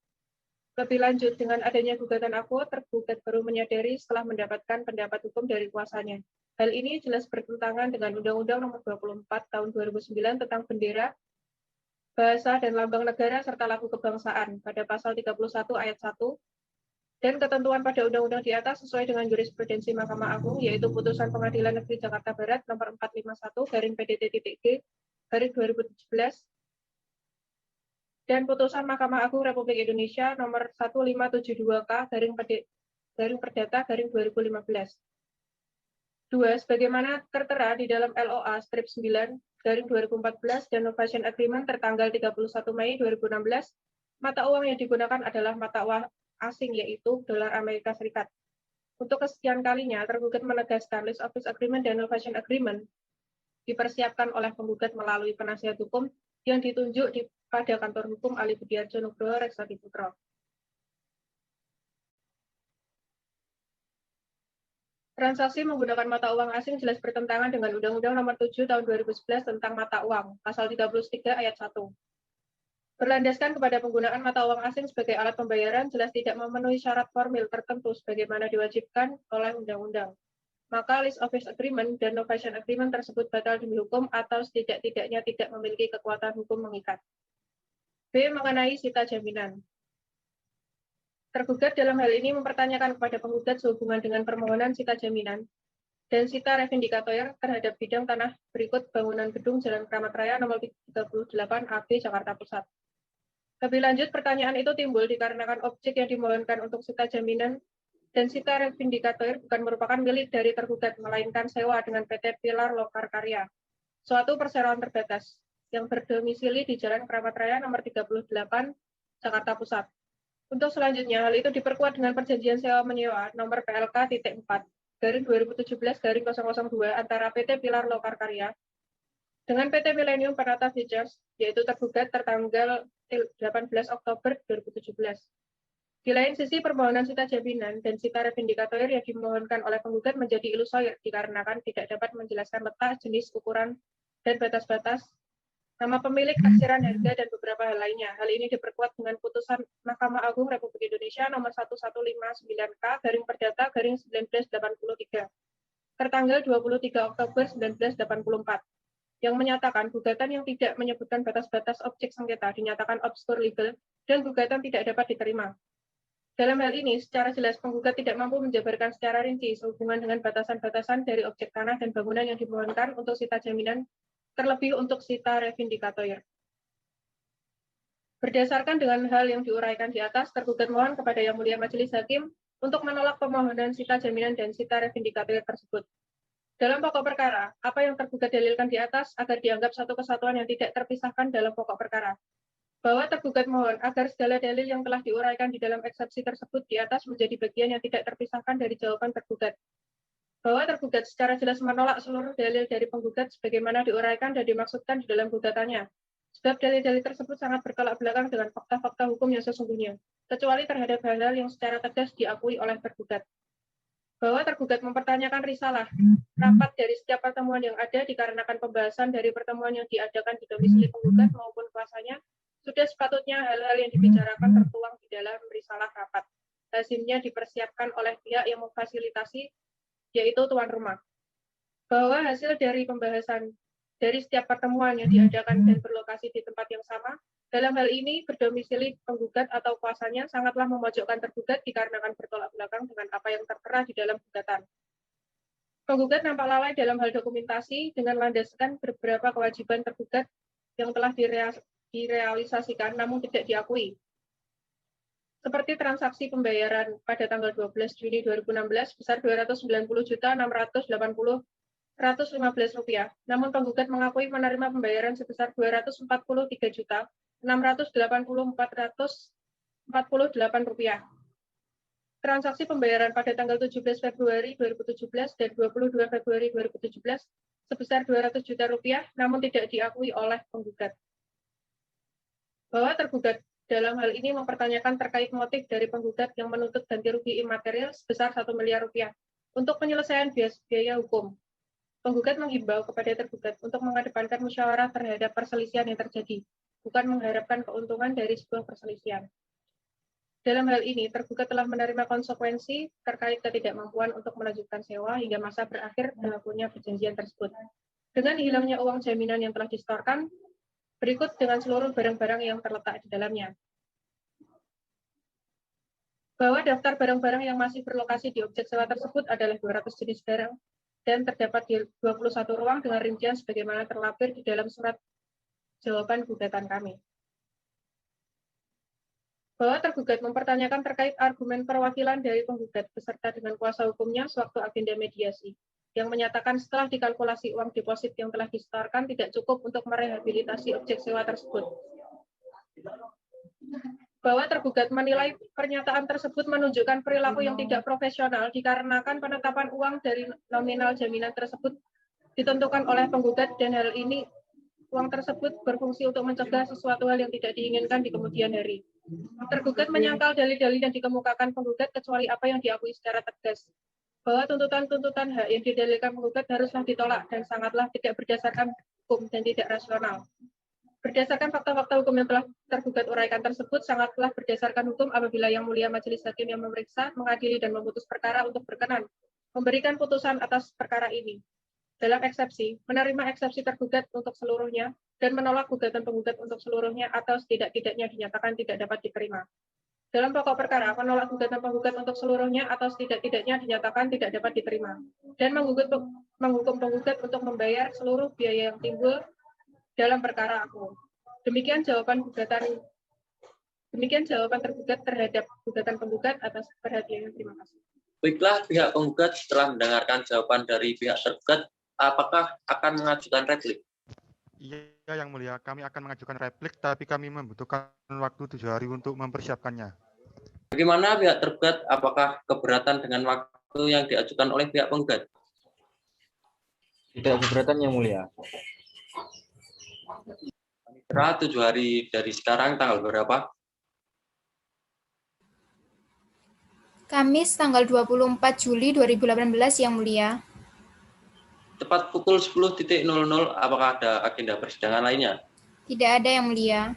Lebih lanjut, dengan adanya gugatan aku, tergugat baru menyadari setelah mendapatkan pendapat hukum dari kuasanya. Hal ini jelas bertentangan dengan Undang-Undang Nomor 24 Tahun 2009 tentang bendera, bahasa, dan lambang negara serta lagu kebangsaan pada pasal 31 ayat 1 dan ketentuan pada undang-undang di atas sesuai dengan jurisprudensi Mahkamah Agung, yaitu putusan Pengadilan Negeri Jakarta Barat Nomor 451/PDT-G/2017 dan putusan Mahkamah Agung Republik Indonesia nomor 1572K/Perdata/2015. 2. Sebagaimana tertera di dalam LOA strip 9/2014 dan Novation Agreement tertanggal 31 Mei 2016, mata uang yang digunakan adalah mata uang asing yaitu dolar Amerika Serikat. Untuk kesekian kalinya, tergugat menegaskan Lease Office Agreement dan Novation Agreement dipersiapkan oleh penggugat melalui penasihat hukum yang ditunjuk pada kantor hukum Ali Budiarjo Nugroho Reksadi Putra. Transaksi menggunakan mata uang asing jelas bertentangan dengan Undang-Undang Nomor 7 Tahun 2011 tentang mata uang, pasal 33 ayat 1. Berlandaskan kepada penggunaan mata uang asing sebagai alat pembayaran jelas tidak memenuhi syarat formil tertentu sebagaimana diwajibkan oleh undang-undang. Maka Lease Office Agreement dan Novation Agreement tersebut batal demi hukum atau setidak-tidaknya tidak memiliki kekuatan hukum mengikat. B. Mengenai sita jaminan. Tergugat dalam hal ini mempertanyakan kepada penggugat sehubungan dengan permohonan sita jaminan dan sita revindikator terhadap bidang tanah berikut bangunan gedung Jalan Kramat Raya nomor 38 AB Jakarta Pusat. Lebih lanjut, pertanyaan itu timbul dikarenakan objek yang dimohonkan untuk sita jaminan dan sita revindikator bukan merupakan milik dari tergugat, melainkan sewa dengan PT Pilar Lokar Karya, suatu perseroan terbatas yang berdomisili di Jalan Kramat Raya nomor 38 Jakarta Pusat. Untuk selanjutnya, hal itu diperkuat dengan perjanjian sewa-menyewa nomor PLK.4/2017/002 antara PT Pilar Lokar Karya dengan PT Millennium Penata Features, yaitu tergugat tertanggal 18 Oktober 2017. Di lain sisi, permohonan sita jaminan dan sita revindikator yang dimohonkan oleh penggugat menjadi ilusoir dikarenakan tidak dapat menjelaskan letak, jenis, ukuran, dan batas-batas nama pemilik, taksiran harga, dan beberapa hal lainnya. Hal ini diperkuat dengan putusan Mahkamah Agung Republik Indonesia nomor 1159K/Perdata/1983 tertanggal 23 Oktober 1984 yang menyatakan gugatan yang tidak menyebutkan batas-batas objek sengketa dinyatakan obskur legal dan gugatan tidak dapat diterima. Dalam hal ini, secara jelas penggugat tidak mampu menjabarkan secara rinci sehubungan dengan batasan-batasan dari objek tanah dan bangunan yang dimohonkan untuk sita jaminan, terlebih untuk sita revindikator. Berdasarkan dengan hal yang diuraikan di atas, tergugat mohon kepada Yang Mulia Majelis Hakim untuk menolak permohonan sita jaminan dan sita revindikator tersebut. Dalam pokok perkara, apa yang tergugat dalilkan di atas agar dianggap satu kesatuan yang tidak terpisahkan dalam pokok perkara. Bahwa tergugat mohon agar segala dalil yang telah diuraikan di dalam eksepsi tersebut di atas menjadi bagian yang tidak terpisahkan dari jawaban tergugat. Bahwa tergugat secara jelas menolak seluruh dalil dari penggugat sebagaimana diuraikan dan dimaksudkan di dalam gugatannya. Sebab dalil-dalil tersebut sangat bertolak belakang dengan fakta-fakta hukum yang sesungguhnya, kecuali terhadap hal-hal yang secara tegas diakui oleh tergugat. Bahwa tergugat mempertanyakan risalah rapat dari setiap pertemuan yang ada dikarenakan pembahasan dari pertemuan yang diadakan di domisili penggugat maupun kuasanya, sudah sepatutnya hal-hal yang dibicarakan tertuang di dalam risalah rapat. Hasilnya dipersiapkan oleh pihak yang memfasilitasi, yaitu tuan rumah. Bahwa hasil dari pembahasan dari setiap pertemuan yang diadakan dan berlokasi di tempat yang sama, dalam hal ini berdomisili penggugat atau kuasanya sangatlah memojokkan tergugat dikarenakan bertolak belakang dengan apa yang tertera di dalam gugatan. Penggugat nampak lalai dalam hal dokumentasi dengan landaskan beberapa kewajiban tergugat yang telah direalisasikan namun tidak diakui. Seperti transaksi pembayaran pada tanggal 12 Juni 2016 besar Rp290.115.000, namun penggugat mengakui menerima pembayaran sebesar Rp243.684.048. transaksi pembayaran pada tanggal 17 Februari 2017 dan 22 Februari 2017 sebesar 200 juta rupiah, namun tidak diakui oleh penggugat. Bahwa tergugat dalam hal ini mempertanyakan terkait motif dari penggugat yang menuntut ganti rugi imaterial sebesar 1 miliar rupiah untuk penyelesaian biaya hukum. Penggugat menghimbau kepada tergugat untuk mengedepankan musyawarah terhadap perselisihan yang terjadi, bukan mengharapkan keuntungan dari sebuah perselisihan. Dalam hal ini, tergugat telah menerima konsekuensi terkait ketidakmampuan untuk melanjutkan sewa hingga masa berakhir berlakunya perjanjian tersebut. Dengan hilangnya uang jaminan yang telah disetorkan, berikut dengan seluruh barang-barang yang terletak di dalamnya. Bahwa daftar barang-barang yang masih berlokasi di objek sewa tersebut adalah 200 jenis barang dan terdapat di 21 ruang dengan rincian sebagaimana terlampir di dalam surat jawaban gugatan kami. Bahwa tergugat mempertanyakan terkait argumen perwakilan dari penggugat beserta dengan kuasa hukumnya sewaktu agenda mediasi, yang menyatakan setelah dikalkulasi uang deposit yang telah disetorkan tidak cukup untuk merehabilitasi objek sewa tersebut. Bahwa tergugat menilai pernyataan tersebut menunjukkan perilaku yang tidak profesional dikarenakan penetapan uang dari nominal jaminan tersebut ditentukan oleh penggugat dan hal ini uang tersebut berfungsi untuk mencegah sesuatu hal yang tidak diinginkan di kemudian hari. Tergugat menyangkal dalil-dalil yang dikemukakan penggugat kecuali apa yang diakui secara tegas. Bahwa tuntutan-tuntutan hak yang didalilkan penggugat haruslah ditolak dan sangatlah tidak berdasarkan hukum dan tidak rasional. Berdasarkan fakta-fakta hukum yang telah tergugat uraikan tersebut, sangatlah berdasarkan hukum apabila Yang Mulia Majelis Hakim yang memeriksa, mengadili, dan memutus perkara untuk berkenan memberikan putusan atas perkara ini. Dalam eksepsi, menerima eksepsi tergugat untuk seluruhnya dan menolak gugatan penggugat untuk seluruhnya atau setidak-tidaknya dinyatakan tidak dapat diterima. Dalam pokok perkara, menolak gugatan penggugat untuk seluruhnya atau setidak-tidaknya dinyatakan tidak dapat diterima dan menghukum penggugat untuk membayar seluruh biaya yang timbul dalam perkara aku. Demikian jawaban tergugat terhadap gugatan penggugat atas perhatiannya. Terima kasih. Baiklah, pihak penggugat setelah mendengarkan jawaban dari pihak tergugat, apakah akan mengajukan replik? Iya, Yang Mulia, kami akan mengajukan replik, tapi kami membutuhkan waktu 7 hari untuk mempersiapkannya. Bagaimana pihak tergugat? Apakah keberatan dengan waktu yang diajukan oleh pihak penggugat? Tidak keberatan, Yang Mulia. Kira 7 hari dari sekarang tanggal berapa? Kamis tanggal 24 Juli 2018 Yang Mulia. Tepat pukul 10.00, apakah ada agenda persidangan lainnya? Tidak ada Yang Mulia.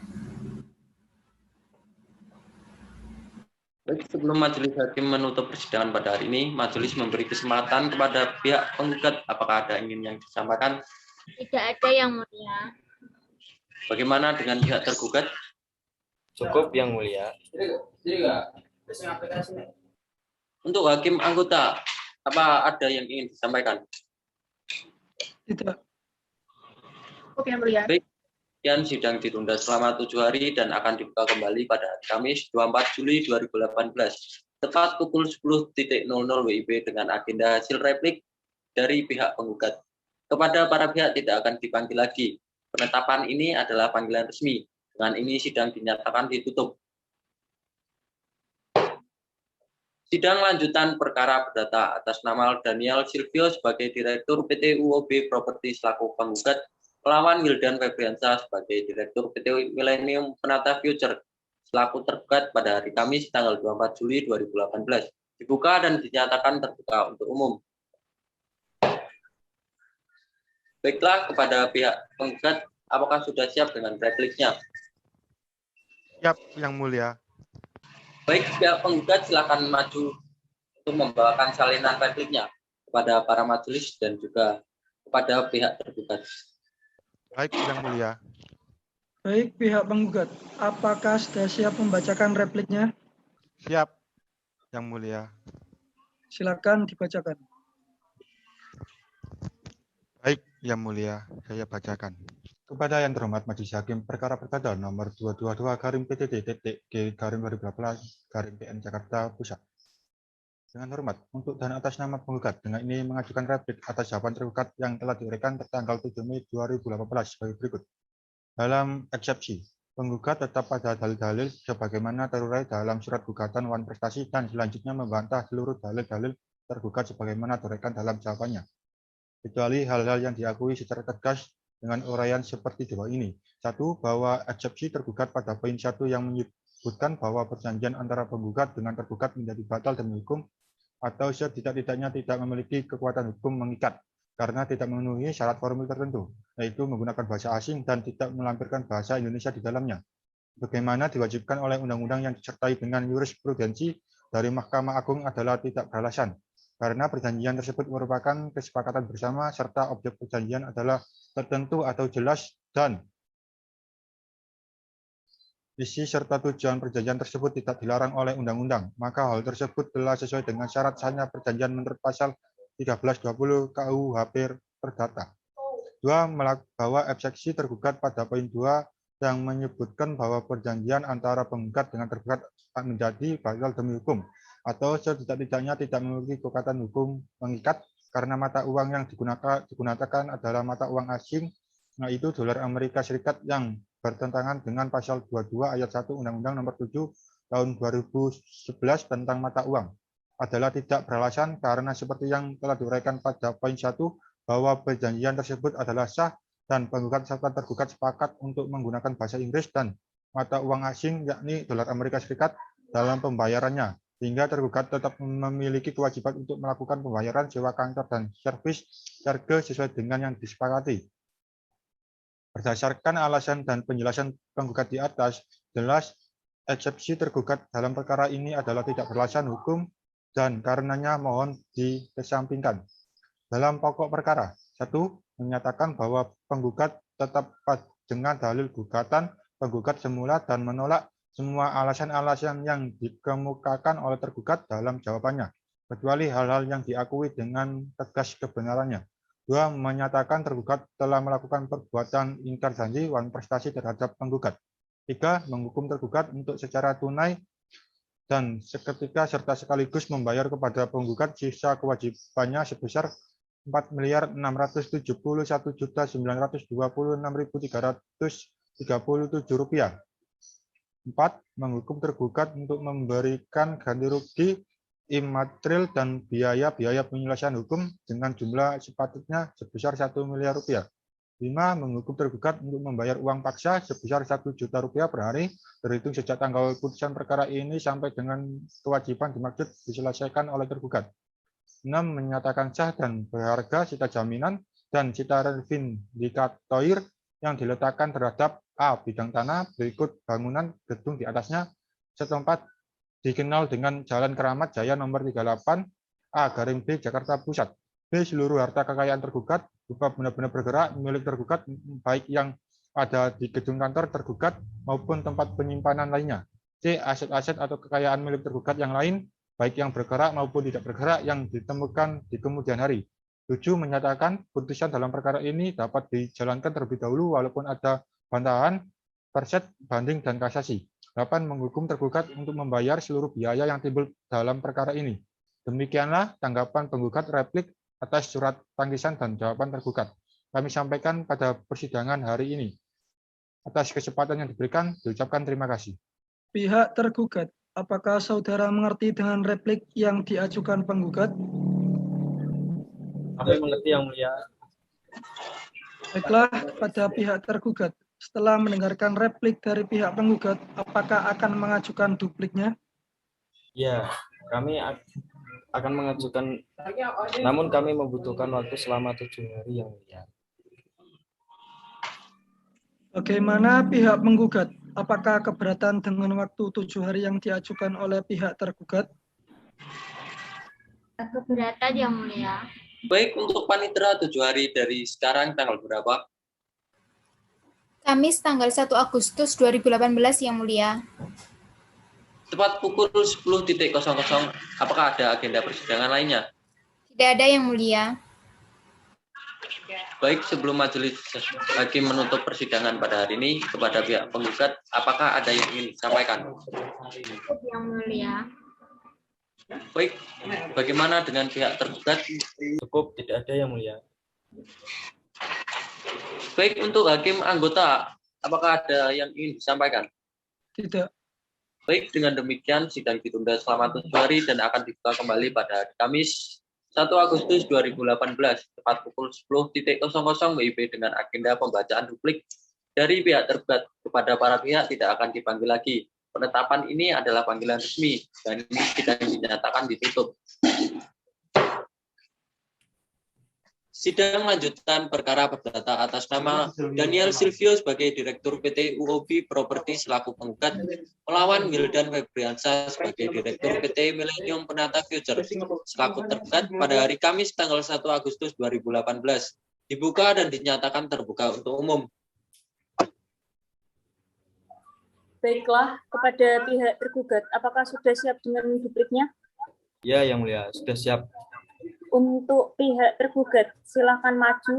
Baik, sebelum Majelis Hakim menutup persidangan pada hari ini, Majelis memberi kesempatan kepada pihak penggugat. Apakah ada ingin yang disampaikan? Tidak ada, Yang Mulia. Bagaimana dengan pihak tergugat? Cukup, Yang Mulia. Untuk hakim anggota, apa ada yang ingin disampaikan? Tidak. Oke, Yang Mulia. Baik, sekian sidang ditunda selama 7 hari dan akan dibuka kembali pada hari Kamis 24 Juli 2018. Tepat pukul 10.00 WIB dengan agenda hasil replik dari pihak penggugat. Kepada para pihak tidak akan dipanggil lagi. Penetapan ini adalah panggilan resmi. Dengan ini sidang dinyatakan ditutup. Sidang lanjutan perkara perdata atas nama Daniel Silvio sebagai Direktur PT UOB Properti selaku penggugat melawan Wildan Febriansyah sebagai Direktur PT Millennium Penata Future selaku tergugat pada hari Kamis tanggal 24 Juli 2018. Dibuka dan dinyatakan terbuka untuk umum. Baiklah, kepada pihak penggugat, apakah sudah siap dengan repliknya? Siap, Yang Mulia. Baik, pihak penggugat silakan maju untuk membawakan salinan repliknya kepada para majelis dan juga kepada pihak tergugat. Baik, Yang Mulia. Baik, pihak penggugat, apakah sudah siap membacakan repliknya? Siap, Yang Mulia. Silakan dibacakan. Baik, Yang Mulia, saya bacakan. Kepada yang terhormat Majelis Hakim Perkara Perdata nomor 222/PTT/2018/PN Jakarta Pusat. Dengan hormat, untuk dan atas nama penggugat, dengan ini mengajukan replik atas jawaban tergugat yang telah diuraikan tertanggal 7 Mei 2018 sebagai berikut. Dalam eksepsi, Penggugat tetap pada dalil-dalil sebagaimana terurai dalam surat gugatan wan prestasi dan selanjutnya membantah seluruh dalil-dalil tergugat sebagaimana diuraikan dalam jawabannya. Kecuali hal-hal yang diakui secara tegas dengan uraian seperti di bawah ini. 1. Bahwa eksepsi tergugat pada poin 1 yang menyebutkan bahwa perjanjian antara penggugat dengan tergugat menjadi batal demi hukum atau setidak-tidaknya tidak memiliki kekuatan hukum mengikat karena tidak memenuhi syarat formil tertentu, yaitu menggunakan bahasa asing dan tidak melampirkan bahasa Indonesia di dalamnya. Bagaimana diwajibkan oleh undang-undang yang disertai dengan jurisprudensi dari Mahkamah Agung adalah tidak beralasan, karena perjanjian tersebut merupakan kesepakatan bersama serta objek perjanjian adalah tertentu atau jelas dan isi serta tujuan perjanjian tersebut tidak dilarang oleh undang-undang, maka hal tersebut telah sesuai dengan syarat sahnya perjanjian menurut pasal 1320 KUHP Perdata. 2. Bahwa eksepsi tergugat pada poin 2 yang menyebutkan bahwa perjanjian antara penggugat dengan tergugat menjadi batal demi hukum atau setidak-tidaknya tidak memiliki kekuatan hukum mengikat karena mata uang yang digunakan adalah mata uang asing, yaitu dolar Amerika Serikat yang bertentangan dengan pasal 22 ayat 1 Undang-Undang Nomor 7 tahun 2011 tentang mata uang, adalah tidak beralasan karena seperti yang telah diuraikan pada poin 1 bahwa perjanjian tersebut adalah sah dan penggugat serta tergugat sepakat untuk menggunakan bahasa Inggris dan mata uang asing yakni dolar Amerika Serikat dalam pembayarannya, sehingga tergugat tetap memiliki kewajiban untuk melakukan pembayaran sewa kantor dan servis charge sesuai dengan yang disepakati. Berdasarkan alasan dan penjelasan penggugat di atas, jelas eksepsi tergugat dalam perkara ini adalah tidak beralasan hukum dan karenanya mohon dikesampingkan. Dalam pokok perkara, 1. Menyatakan bahwa penggugat tetap dengan dalil gugatan penggugat semula dan menolak semua alasan-alasan yang dikemukakan oleh tergugat dalam jawabannya, kecuali hal-hal yang diakui dengan tegas kebenarannya. 2. Menyatakan tergugat telah melakukan perbuatan ingkar janji wan prestasi terhadap penggugat. 3. Menghukum tergugat untuk secara tunai dan seketika serta sekaligus membayar kepada penggugat sisa kewajibannya sebesar Rp4.671.926.337. 4. Menghukum tergugat untuk memberikan ganti rugi imaterial dan biaya-biaya penyelesaian hukum dengan jumlah sepatutnya sebesar Rp1 miliar. 5. Menghukum tergugat untuk membayar uang paksa sebesar Rp1 juta per hari terhitung sejak tanggal putusan perkara ini sampai dengan kewajiban dimaksud diselesaikan oleh tergugat. 6. Menyatakan sah dan berharga sita jaminan dan sita vindikatoir yang diletakkan terhadap A. Bidang tanah berikut bangunan gedung di atasnya setempat dikenal dengan Jalan Keramat Jaya nomor 38 A/B Jakarta Pusat. B. Seluruh harta kekayaan tergugat berupa benda-benda bergerak milik tergugat baik yang ada di gedung kantor tergugat maupun tempat penyimpanan lainnya. C. Aset-aset atau kekayaan milik tergugat yang lain baik yang bergerak maupun tidak bergerak yang ditemukan di kemudian hari. 7. Menyatakan putusan dalam perkara ini dapat dijalankan terlebih dahulu walaupun ada bantahan, perset, banding, dan kasasi. 8. Menghukum tergugat untuk membayar seluruh biaya yang timbul dalam perkara ini. Demikianlah tanggapan penggugat replik atas surat tangkisan dan jawaban tergugat. Kami sampaikan pada persidangan hari ini. Atas kesempatan yang diberikan, diucapkan terima kasih. Pihak tergugat, apakah saudara mengerti dengan replik yang diajukan penggugat? Kami mengerti, Yang Mulia. Baiklah, pada pihak tergugat, setelah mendengarkan replik dari pihak penggugat, apakah akan mengajukan dupliknya? Ya, kami akan mengajukan, namun kami membutuhkan waktu selama 7 hari, Yang Mulia. Bagaimana pihak penggugat? Apakah keberatan dengan waktu 7 hari yang diajukan oleh pihak tergugat? Keberatan, Yang Mulia. Baik, untuk panitera 7 hari dari sekarang tanggal berapa? Kamis tanggal 1 Agustus 2018, Yang Mulia. Tepat pukul 10.00, apakah ada agenda persidangan lainnya? Tidak ada, Yang Mulia. Baik, sebelum majelis hakim menutup persidangan pada hari ini kepada pihak penggugat, apakah ada yang ingin disampaikan? Yang Mulia. Baik, bagaimana dengan pihak tergugat? Cukup, tidak ada, Yang Mulia. Baik, untuk hakim anggota, Apakah ada yang ingin disampaikan? Tidak. Baik, dengan demikian sidang ditunda selama 7 hari dan akan dibuka kembali pada hari Kamis 1 Agustus 2018 tepat pukul 10.00 WIB dengan agenda pembacaan duplik dari pihak tergugat kepada para pihak tidak akan dipanggil lagi. Penetapan ini adalah panggilan resmi dan ini sidang dinyatakan ditutup. Sidang lanjutan perkara perdata atas nama Daniel Silvio sebagai Direktur PT UOB Property selaku penggugat melawan Wildan Febriansyah sebagai Direktur PT Millennium Penata Future selaku tergugat pada hari Kamis tanggal 1 Agustus 2018 dibuka dan dinyatakan terbuka untuk umum. Baiklah, kepada pihak tergugat, apakah sudah siap dengan dupliknya? Ya, Yang Mulia, sudah siap. Untuk pihak tergugat, silakan maju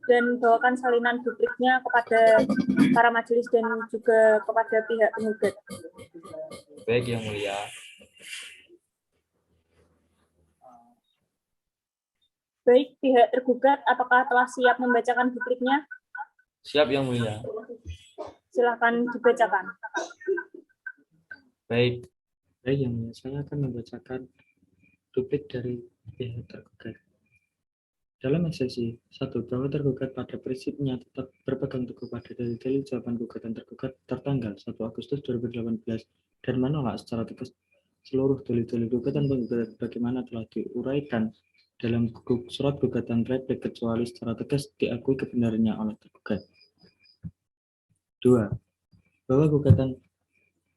dan bawakan salinan dupliknya kepada para majelis dan juga kepada pihak penggugat. Baik, Yang Mulia. Baik, pihak tergugat, apakah telah siap membacakan dupliknya? Siap, Yang Mulia. Silakan dibacakan. Baik, Yang Mulia, saya akan membacakan duplik dari pihak tergugat. Dalam eksepsi 1, bahwa tergugat pada prinsipnya tetap berpegang teguh pada dalil-dalil jawaban gugatan tergugat tertanggal 1 Agustus 2018 dan menolak secara tegas seluruh dalil-dalil gugatan penggugat bagaimana telah diuraikan dalam surat gugatan replik kecuali secara tegas diakui kebenarannya oleh tergugat. 2. Bahwa gugatan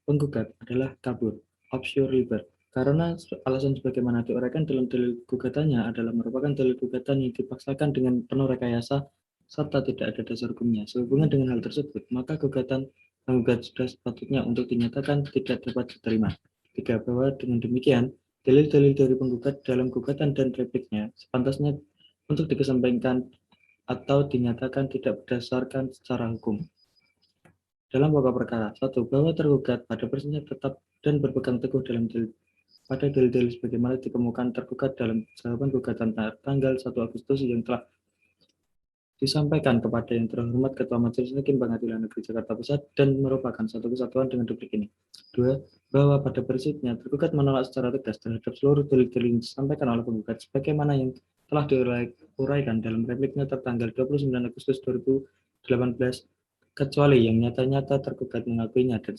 penggugat adalah kabur, obscure liber, karena alasan sebagaimana diuraikan dalam dalil gugatannya adalah merupakan dalil gugatan yang dipaksakan dengan penuh rekayasa serta tidak ada dasar hukumnya. Sehubungan dengan hal tersebut, maka gugatan penggugat sudah sepatutnya untuk dinyatakan tidak dapat diterima. 3. Bahwa dengan demikian, dalil-dalil dari penggugat dalam gugatan dan repliknya sepantasnya untuk dikesampingkan atau dinyatakan tidak berdasarkan secara hukum. Dalam pokok perkara, 1. Bahwa tergugat pada prinsipnya tetap dan berpegang teguh dalam pada dalil-dalil sebagaimana dikemukakan tergugat dalam jawaban gugatan tanggal 1 Agustus yang telah disampaikan kepada yang terhormat Ketua Majelis Hakim Pengadilan Negeri Jakarta Pusat dan merupakan satu kesatuan dengan duplik ini. 2. Bahwa pada prinsipnya tergugat menolak secara tegas terhadap seluruh dalil-dalil yang disampaikan oleh penggugat sebagaimana yang telah diuraikan dalam repliknya tertanggal 29 Agustus 2018 kecuali yang nyata-nyata tergugat mengakuinya dan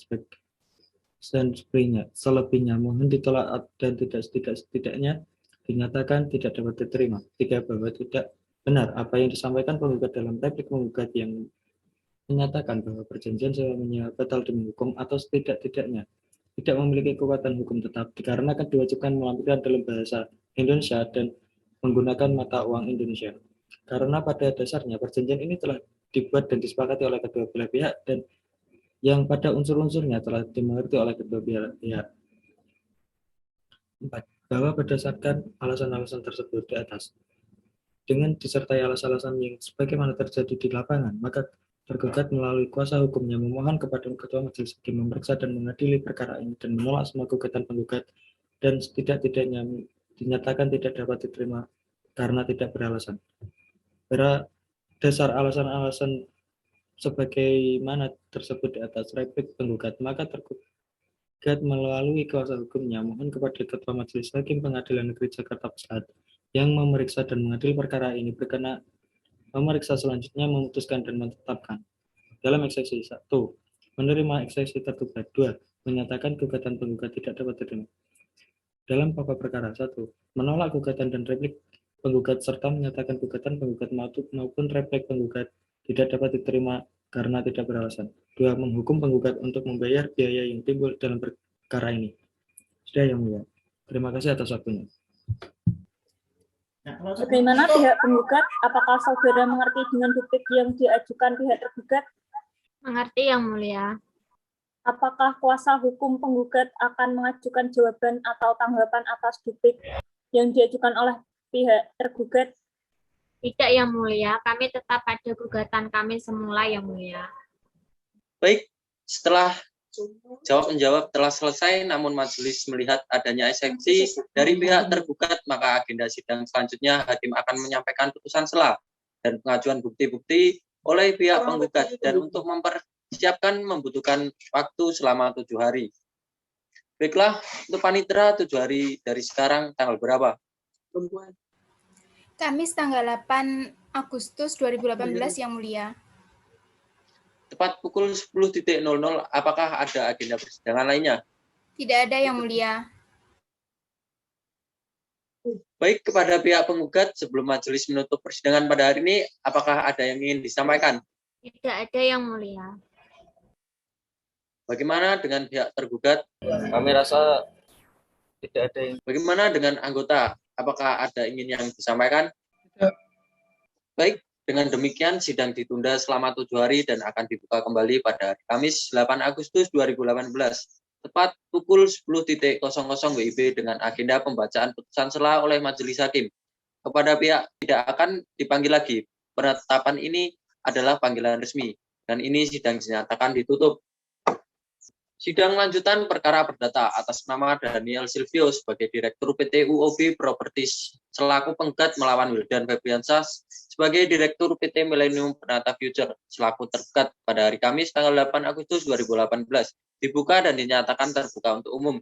selebihnya mohon ditolak dan setidaknya dinyatakan tidak dapat diterima. 3. Bahwa tidak benar apa yang disampaikan penggugat dalam replik penggugat yang menyatakan bahwa perjanjian sewa menyewa batal demi hukum atau setidak-tidaknya tidak memiliki kekuatan hukum tetap dikarenakan diwajibkan melampirkan dalam bahasa Indonesia dan menggunakan mata uang Indonesia. Karena pada dasarnya perjanjian ini telah dibuat dan disepakati oleh kedua belah pihak dan yang pada unsur-unsurnya telah dimengerti oleh kedua pihak. 4. Bahwa berdasarkan alasan-alasan tersebut di atas, dengan disertai alasan-alasan yang sebagaimana terjadi di lapangan, maka tergugat melalui kuasa hukumnya memohon kepada Ketua Majelis Hakim memeriksa dan mengadili perkara ini dan menolak semua gugatan penggugat dan setidak-tidaknya dinyatakan tidak dapat diterima karena tidak beralasan. Berdasar alasan-alasan sebagaimana tersebut di atas replik penggugat, maka tergugat melalui kuasa hukumnya mohon kepada Ketua Majelis Hakim Pengadilan Negeri Jakarta Pusat yang memeriksa dan mengadili perkara ini berkenan memeriksa selanjutnya memutuskan dan menetapkan dalam eksepsi 1 menerima eksepsi tergugat. 2 menyatakan gugatan penggugat tidak dapat diterima. Dalam pokok perkara 1 menolak gugatan dan replik penggugat serta menyatakan gugatan penggugat maupun replik penggugat tidak dapat diterima karena tidak beralasan. 2 menghukum penggugat untuk membayar biaya yang timbul dalam perkara ini. Sudah, Yang Mulia. Terima kasih atas waktunya. Bagaimana pihak penggugat? Apakah saudara mengerti dengan duplik yang diajukan pihak tergugat? Mengerti, Yang Mulia. Apakah kuasa hukum penggugat akan mengajukan jawaban atau tanggapan atas duplik yang diajukan oleh pihak tergugat? Tidak, Yang Mulia. Kami tetap pada gugatan kami semula, Yang Mulia. Baik, setelah jawab-menjawab telah selesai, namun majelis melihat adanya eksepsi dari pihak tergugat, maka agenda sidang selanjutnya hakim akan menyampaikan putusan sela dan pengajuan bukti-bukti oleh pihak penggugat dan untuk mempersiapkan membutuhkan waktu selama 7 hari. Baiklah, untuk panitera 7 hari dari sekarang tanggal berapa? Kamis tanggal 8 Agustus 2018 yang mulia. Tepat pukul 10.00, apakah ada agenda persidangan lainnya? Tidak ada yang mulia. Baik, kepada pihak penggugat, sebelum majelis menutup persidangan pada hari ini, apakah ada yang ingin disampaikan? Tidak ada yang mulia. Bagaimana dengan pihak tergugat? Kami rasa tidak ada yang Bagaimana dengan anggota? Apakah ada ingin yang disampaikan? Tidak. Baik, dengan demikian sidang ditunda selama 7 hari dan akan dibuka kembali pada hari Kamis 8 Agustus 2018. Tepat pukul 10.00 WIB dengan agenda pembacaan putusan sela oleh majelis hakim. Kepada pihak tidak akan dipanggil lagi. Penetapan ini adalah panggilan resmi dan ini sidang dinyatakan ditutup. Sidang lanjutan perkara perdata atas nama Daniel Silvio sebagai Direktur PT UOB Properties selaku penggugat melawan Wildan Febriansyah sebagai Direktur PT Millennium Penata Future selaku tergugat pada hari Kamis tanggal 8 Agustus 2018 dibuka dan dinyatakan terbuka untuk umum.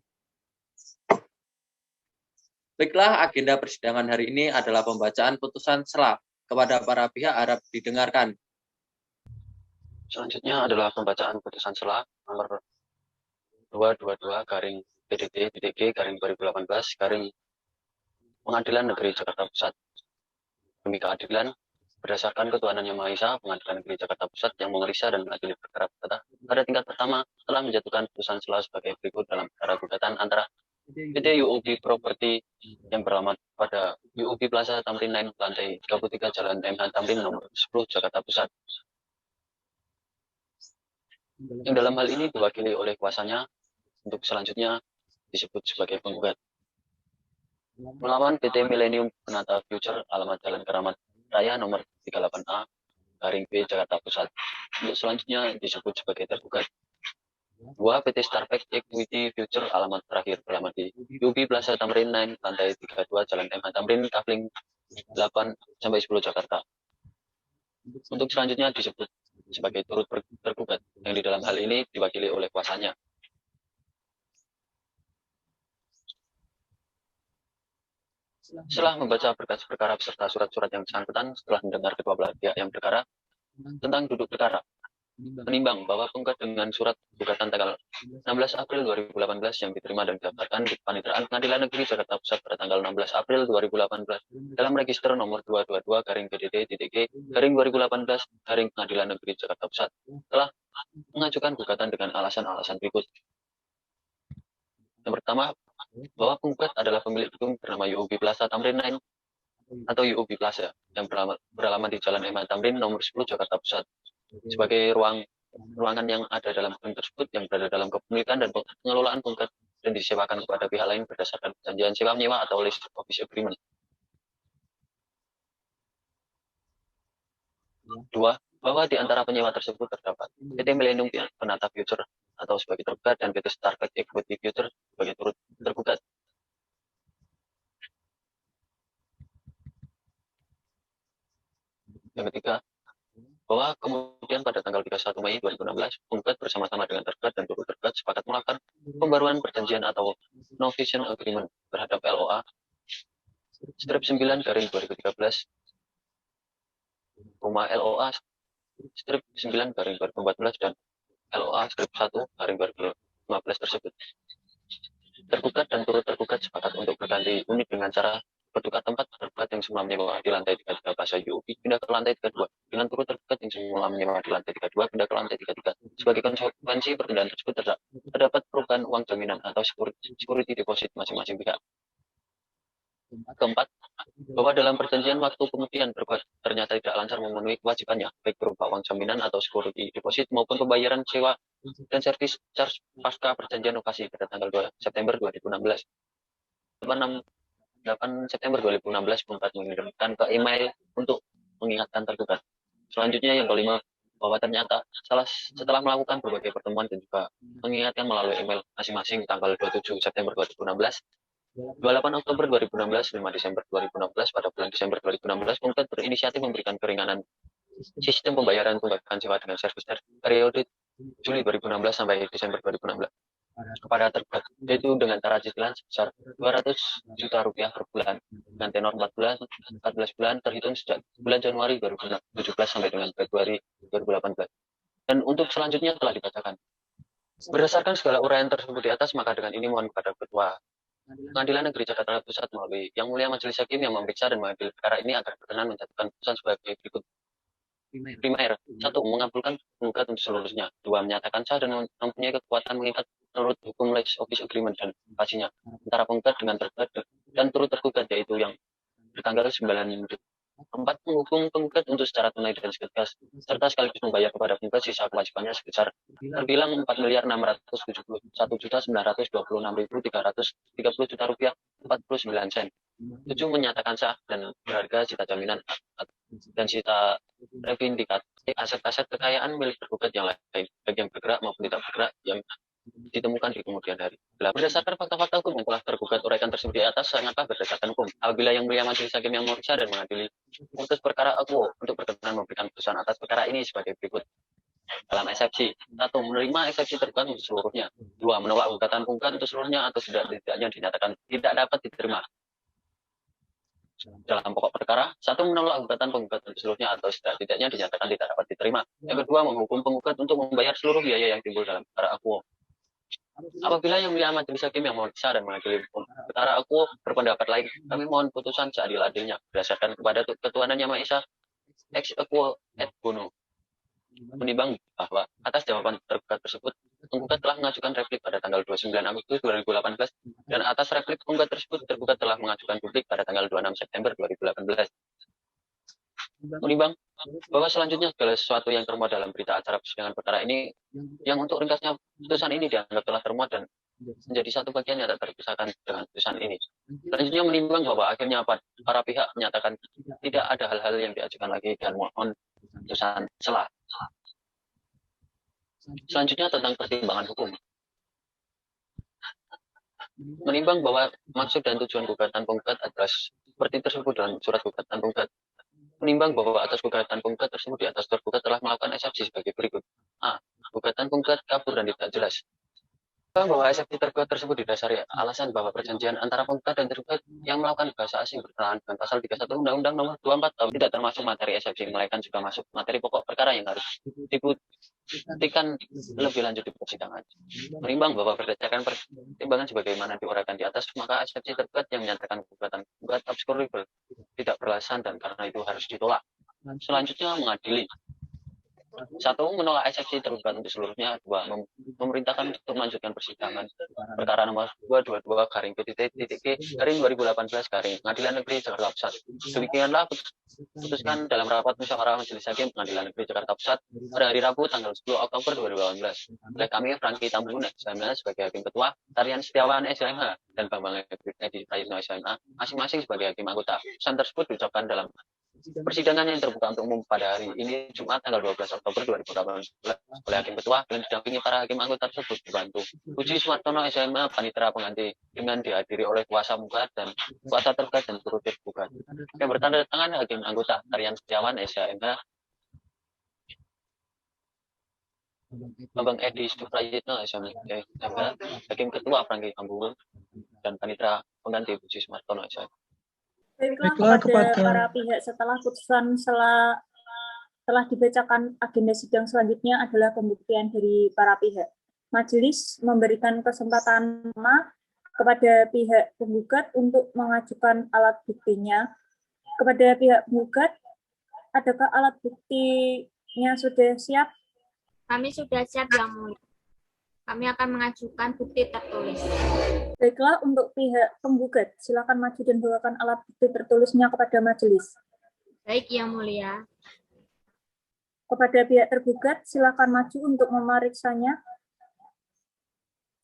Baiklah, agenda persidangan hari ini adalah pembacaan putusan sela. Kepada para pihak harap didengarkan. Selanjutnya adalah pembacaan putusan sela nomor 222/PDT-G/2018 Pengadilan Negeri Jakarta Pusat. Demi keadilan, berdasarkan ketuhanan Yang Maha Esa, Pengadilan Negeri Jakarta Pusat yang memeriksa dan mengadili perkara perdata pada tingkat pertama telah menjatuhkan putusan sela sebagai berikut dalam perkara gugatan antara PT UOB Property yang beralamat pada UOB Plaza Tamrin 9 lantai 33 Jalan MH Tamrin nomor 10 Jakarta Pusat. Yang dalam hal ini diwakili oleh kuasanya untuk selanjutnya disebut sebagai penggugat. Melawan PT Millennium Penata Future alamat Jalan Keramat Raya nomor 38A B Jakarta Pusat. Untuk selanjutnya disebut sebagai tergugat. 2. PT Starpack Equity Future alamat terakhir beralamat di UB Plaza Tamrin 9 lantai 32 Jalan MH Tamrin Kafling 8-10 Jakarta. Untuk selanjutnya disebut sebagai turut tergugat yang di dalam hal ini diwakili oleh kuasanya. Setelah membaca berkas perkara beserta surat-surat yang bersangkutan, setelah mendengar kedua belah pihak yang berkara tentang duduk perkara, menimbang bahwa penggugat dengan surat gugatan tanggal 16 April 2018 yang diterima dan didaftarkan di Paniteraan Pengadilan Negeri Jakarta Pusat pada tanggal 16 April 2018 dalam register nomor 222/PDT-G/2018 Pengadilan Negeri Jakarta Pusat telah mengajukan gugatan dengan alasan-alasan berikut. Yang pertama, bahwa penggugat adalah pemilik gedung bernama UOB Plaza Tamrin 9 atau UOB Plaza yang beralamat di Jalan MH Tamrin nomor 10 Jakarta Pusat sebagai ruangan yang ada dalam gedung tersebut yang berada dalam kepemilikan dan pengelolaan penggugat dan disewakan kepada pihak lain berdasarkan perjanjian sewa menyewa atau lease office agreement. 2. Bahwa di antara penyewa tersebut terdapat PT Millennium Penata Future atau sebagai tergugat dan PT Starpack Equity Future sebagai turut tergugat. Yang ketiga, bahwa kemudian pada tanggal 31 Mei 2016, penggugat bersama-sama dengan tergugat dan turut tergugat sepakat melakukan pembaruan perjanjian atau non-fiction agreement terhadap LOA strip 9/2013 rumah LOA strip 9/2014 dan LOA strip 1/2015 tersebut. Tergugat dan turut tergugat sepakat untuk berganti unit dengan cara bertukar tempat. Tergugat yang semula menyewa di lantai 33 Plaza UOB pindah ke lantai 32 dengan turut tergugat yang semula menyewa di lantai 32 pindah ke lantai 33. Sebagai konsekuensi perpindahan tersebut terdapat perubahan uang jaminan atau security deposit masing-masing pihak. Keempat, bahwa dalam perjanjian waktu kemudian tergugat ternyata tidak lancar memenuhi kewajibannya, baik berupa uang jaminan atau security deposit maupun pembayaran sewa dan service charge pasca perjanjian lokasi pada tanggal 2 September 2016. 8 September 2016 penggugat mengirimkan ke email untuk mengingatkan tergugat. Selanjutnya yang kelima, bahwa ternyata setelah melakukan berbagai pertemuan dan juga mengingatkan melalui email masing-masing tanggal 27 September 2016, 28 Oktober 2016, 5 Desember 2016, pada bulan Desember 2016, penggugat berinisiatif memberikan keringanan sistem pembayaran tunggakan sewa dengan servicer periode Juli 2016 sampai Desember 2016 kepada tergugat, yaitu dengan cara cicilan sebesar 200 juta rupiah per bulan dengan tenor 14 bulan terhitung sejak bulan Januari 2017 sampai dengan Februari 2018. Dan untuk selanjutnya telah dibacakan. Berdasarkan segala uraian tersebut di atas, maka dengan ini mohon kepada Ketua Pengadilan Negeri Jakarta Pusat melalui Yang Mulia Majelis Hakim yang memeriksa dan mengadili perkara ini agar berkenan menjatuhkan putusan sebagai berikut. Primer, 1. Mengabulkan penggugat untuk seluruhnya. 2. Menyatakan sah dan mempunyai kekuatan mengikat menurut hukum Lease Office Agreement dan pastinya antara penggugat dengan tergugat dan turut tergugat, yaitu yang bertanggal 9 4. Menghukum penggugat untuk secara tunai dan setegas serta sekaligus membayar kepada penggugat sisa kewajibannya sebesar terbilang 4.671.926.330 juta rupiah 49 sen. 7. Menyatakan sah dan berharga sita jaminan dan sita revindicatif aset-aset kekayaan milik tergugat yang lain, baik yang bergerak maupun tidak bergerak, yang ditemukan di kemudian hari. Berdasarkan fakta-fakta hukum yang telah tergugat uraikan tersebut di atas, sangatlah berdasarkan hukum. Apabila Yang Mulia Majelis Hakim yang memeriksa dan mengadili memutus perkara akuo untuk berkenan memberikan putusan atas perkara ini sebagai berikut. Dalam eksepsi, 1. Menerima eksepsi tergugat untuk seluruhnya. 2. Menolak gugatan penggugat untuk seluruhnya atau setidaknya dinyatakan tidak dapat diterima. Dalam pokok perkara, 1. Menolak gugatan penggugat untuk seluruhnya atau setidaknya dinyatakan tidak dapat diterima. Yang kedua, menghukum penggugat untuk membayar seluruh biaya yang timbul dalam perkara akuo. Apabila Yang Mulia Majelis Hakim yang memeriksa dan mengadili perkara akuo berpendapat lain, kami mohon putusan seadil-adilnya berdasarkan kepada ketuhanan Yang Maha Esa ex equo et bono. Menimbang bahwa atas jawaban tergugat tersebut, penggugat telah mengajukan replik pada tanggal 29 Agustus 2018 dan atas replik penggugat tersebut tergugat telah mengajukan publik pada tanggal 26 September 2018. Menimbang bahwa selanjutnya segala sesuatu yang termuat dalam berita acara persidangan perkara ini, yang untuk ringkasnya putusan ini dianggap telah termuat dan menjadi satu bagian yang tak terpisahkan dengan putusan ini. Selanjutnya menimbang bahwa akhirnya para pihak menyatakan tidak ada hal-hal yang diajukan lagi dan mohon putusan selah. Selanjutnya tentang pertimbangan hukum. Menimbang bahwa maksud dan tujuan gugatan penggugat adalah seperti tersebut dalam surat gugatan penggugat. Menimbang bahwa atas gugatan penggugat tersebut di atas tergugat telah melakukan eksepsi sebagai berikut. A. Gugatan penggugat kabur dan tidak jelas. Bahwa eksepsi tergugat tersebut didasari alasan bahwa perjanjian antara penggugat dan tergugat yang melakukan bahasa asing berkenaan dengan pasal 31 Undang-Undang Nomor 24 Tahun tidak termasuk materi eksepsi, melainkan juga masuk materi pokok perkara yang harus dibuktikan lebih lanjut di persidangan. Menimbang bahwa berdasarkan pertimbangan sebagaimana diuraikan di atas, maka eksepsi tergugat yang menyatakan gugatan penggugat obscurable tidak beralasan dan karena itu harus ditolak. Selanjutnya mengadili. 1. Menolak eksepsi tergugat untuk seluruhnya. 2. Memerintahkan untuk melanjutkan persidangan perkara nomor 222/PTT-G/2018 Pengadilan Negeri Jakarta Pusat. Demikianlah putuskan dalam rapat musyawarah Majelis Hakim Pengadilan Negeri Jakarta Pusat pada hari Rabu tanggal 10 Oktober 2018 oleh kami Franky Tambunan sebagai Hakim Ketua, Tarian Setiawan SMH dan Bambang Edi Prayitno SMH masing-masing sebagai Hakim Anggota. Putusan tersebut diucapkan dalam persidangan yang terbuka untuk umum pada hari ini Jumat tanggal 12 Oktober 2018 oleh Hakim Ketua dan didampingi para hakim anggota tersebut dibantu Puji Sumartono SMA Panitera Pengganti dengan dihadiri oleh kuasa penggugat dan kuasa tergugat dan turut tergugat. Yang bertanda tangan Hakim Anggota Tarian Setiawan SMH, Bambang Edi Prayitno SMH, Hakim Ketua Franky Tambunan dan Panitera Pengganti Puji Sumartono SMA. Baiklah kepada para pihak, setelah putusan telah dibacakan, agenda sidang selanjutnya adalah pembuktian dari para pihak. Majelis memberikan kesempatan kepada pihak penggugat untuk mengajukan alat buktinya. Kepada pihak penggugat, adakah alat buktinya sudah siap? Kami sudah siap, Yang Mulia. Kami akan mengajukan bukti tertulis. Baiklah, untuk pihak penggugat, silakan maju dan bawakan alat bukti tertulisnya kepada majelis. Baik, Yang Mulia. Kepada pihak tergugat, silakan maju untuk memeriksanya.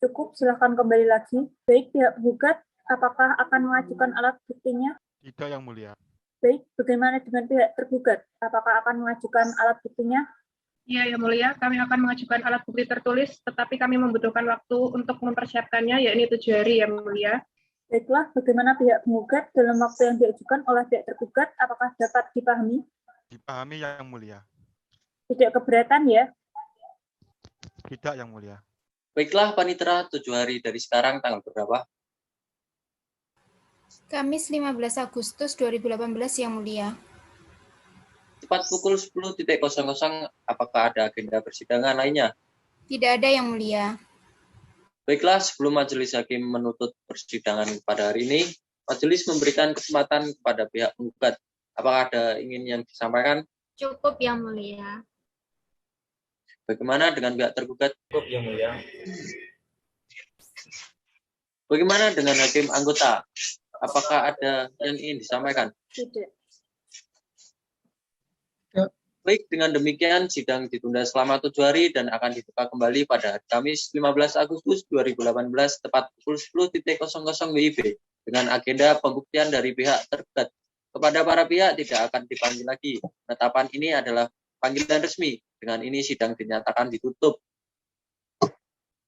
Cukup, silakan kembali lagi. Baik, pihak penggugat, apakah akan mengajukan alat buktinya? Tidak, Yang Mulia. Baik, bagaimana dengan pihak tergugat? Apakah akan mengajukan alat buktinya? Ya, Yang Mulia, kami akan mengajukan alat bukti tertulis, tetapi kami membutuhkan waktu untuk mempersiapkannya, yakni 7 hari, Yang Mulia. Baiklah, bagaimana pihak penggugat dalam waktu yang diajukan oleh pihak tergugat, apakah dapat dipahami? Dipahami Yang Mulia. Tidak keberatan ya? Tidak Yang Mulia. Baiklah, Panitera, 7 hari dari sekarang tanggal berapa? Kamis 15 Agustus 2018 Yang Mulia. Tepat pukul 10.00, apakah ada agenda persidangan lainnya? Tidak ada Yang Mulia. Baiklah, sebelum Majelis Hakim menutup persidangan pada hari ini, Majelis memberikan kesempatan kepada pihak penggugat. Apakah ada ingin yang disampaikan? Cukup Yang Mulia. Bagaimana dengan pihak tergugat? Cukup Yang Mulia. Bagaimana dengan hakim anggota? Apakah ada yang ingin disampaikan? Tidak. Baik, dengan demikian sidang ditunda selama 7 hari dan akan dibuka kembali pada hari Kamis 15 Agustus 2018 tepat pukul 10.00 WIB dengan agenda pembuktian dari pihak tergugat. Kepada para pihak tidak akan dipanggil lagi. Penetapan ini adalah panggilan resmi. Dengan ini sidang dinyatakan ditutup.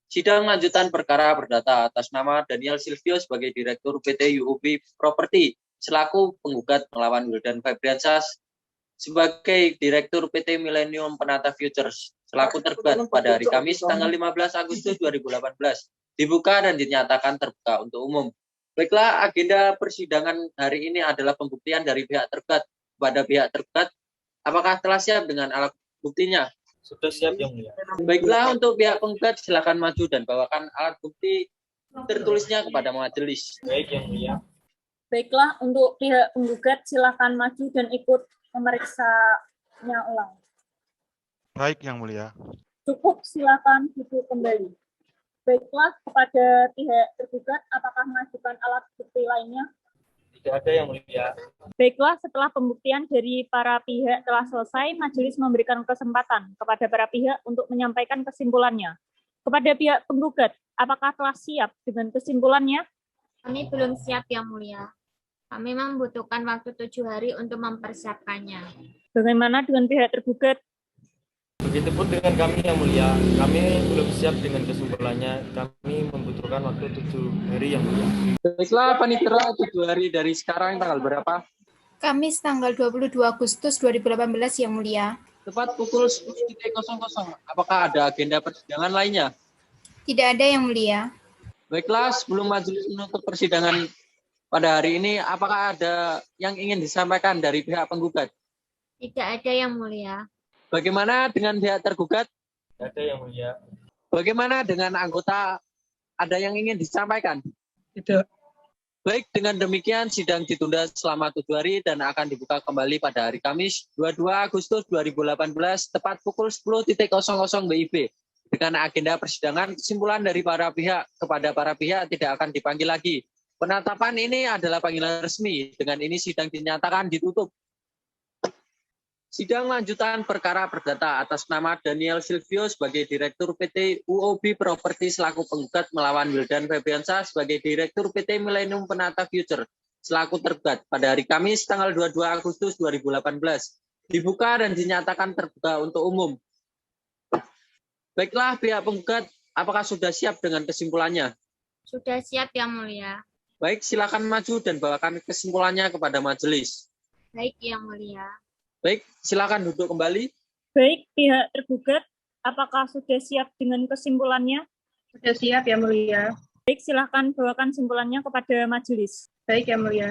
Sidang lanjutan perkara perdata atas nama Daniel Silvio sebagai Direktur PT UOB Property selaku penggugat melawan Wildan Febriansyah sebagai Direktur PT Millennium Penata Futures selaku tergugat pada hari Kamis tanggal 15 Agustus 2018 dibuka dan dinyatakan terbuka untuk umum. Baiklah, agenda persidangan hari ini adalah pembuktian dari pihak tergugat kepada pihak tergugat. Apakah telah siap dengan alat buktinya? Sudah siap Yang Mulia. Baiklah, untuk pihak penggugat silakan maju dan bawakan alat bukti tertulisnya kepada majelis. Baik Yang Mulia. Baiklah, untuk pihak penggugat silakan maju dan ikut memeriksanya ulang. Baik Yang Mulia. Cukup, silakan duduk kembali. Baiklah, kepada pihak tergugat, apakah mengajukan alat bukti lainnya? Tidak ada Yang Mulia. Baiklah, setelah pembuktian dari para pihak telah selesai, majelis memberikan kesempatan kepada para pihak untuk menyampaikan kesimpulannya. Kepada pihak penggugat, apakah telah siap dengan kesimpulannya? Kami belum siap Yang Mulia. Kami membutuhkan waktu 7 hari untuk mempersiapkannya. Bagaimana dengan pihak tergugat? Begitupun dengan kami Yang Mulia. Kami belum siap dengan kesimpulannya. Kami membutuhkan waktu 7 hari Yang Mulia. Baiklah, Panitera, 7 hari dari sekarang tanggal berapa? Kamis tanggal 22 Agustus 2018 Yang Mulia. Tepat pukul 10.00. Apakah ada agenda persidangan lainnya? Tidak ada Yang Mulia. Baiklah, sebelum majelis menutup persidangan pada hari ini, apakah ada yang ingin disampaikan dari pihak penggugat? Tidak ada Yang Mulia. Bagaimana dengan pihak tergugat? Tidak ada Yang Mulia. Bagaimana dengan anggota? Ada yang ingin disampaikan? Tidak. Baik, dengan demikian sidang ditunda selama 7 hari dan akan dibuka kembali pada hari Kamis 22 Agustus 2018 tepat pukul 10.00 WIB. Dengan agenda persidangan, kesimpulan dari para pihak kepada para pihak tidak akan dipanggil lagi. Penetapan ini adalah panggilan resmi. Dengan ini sidang dinyatakan ditutup. Sidang lanjutan perkara perdata atas nama Daniel Silvio sebagai Direktur PT UOB Property selaku penggugat melawan Wildan Febriansyah sebagai Direktur PT Millennium Penata Future selaku tergugat pada hari Kamis tanggal 22 Agustus 2018 dibuka dan dinyatakan terbuka untuk umum. Baiklah, pihak penggugat, apakah sudah siap dengan kesimpulannya? Sudah siap Yang Mulia. Baik, silakan maju dan bawakan kesimpulannya kepada majelis. Baik Yang Mulia. Baik, silakan duduk kembali. Baik, pihak tergugat, apakah sudah siap dengan kesimpulannya? Sudah siap Yang Mulia. Baik, silakan bawakan kesimpulannya kepada majelis. Baik Yang Mulia.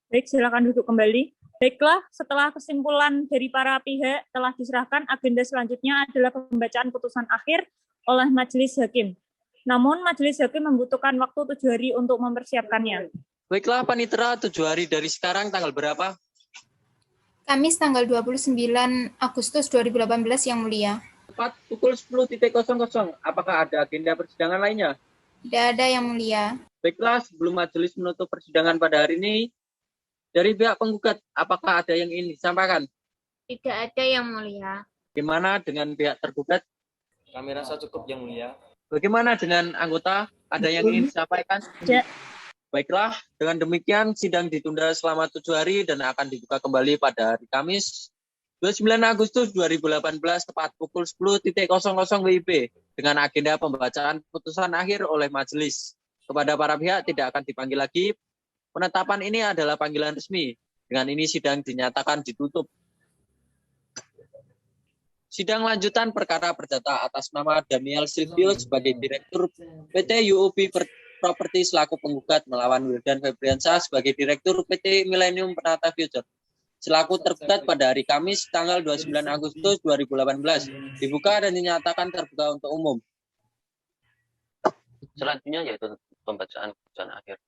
Baik, silakan duduk kembali. Baiklah, setelah kesimpulan dari para pihak telah diserahkan, agenda selanjutnya adalah pembacaan putusan akhir oleh majelis hakim. Namun, majelis hakim membutuhkan waktu 7 hari untuk mempersiapkannya. Baiklah, Panitera, 7 hari dari sekarang tanggal berapa? Kamis tanggal 29 Agustus 2018 Yang Mulia. Tepat pukul 10.00. Apakah ada agenda persidangan lainnya? Tidak ada Yang Mulia. Baiklah, sebelum majelis menutup persidangan pada hari ini, dari pihak penggugat, apakah ada yang ingin disampaikan? Tidak ada Yang Mulia. Bagaimana dengan pihak tergugat? Kami rasa cukup Yang Mulia. Bagaimana dengan anggota? Ada yang ingin disampaikan? Tidak. Baiklah, dengan demikian sidang ditunda selama 7 hari dan akan dibuka kembali pada hari Kamis 29 Agustus 2018 tepat pukul 10.00 WIB dengan agenda pembacaan putusan akhir oleh majelis. Kepada para pihak tidak akan dipanggil lagi. Penetapan ini adalah panggilan resmi. Dengan ini sidang dinyatakan ditutup. Sidang lanjutan perkara perdata atas nama Daniel Silvio sebagai Direktur PT UOB Property selaku penggugat melawan Wildan Febriansyah sebagai Direktur PT Millennium Penata Future selaku tergugat pada hari Kamis tanggal 29 Agustus 2018 dibuka dan dinyatakan terbuka untuk umum. Selanjutnya yaitu pembacaan putusan akhir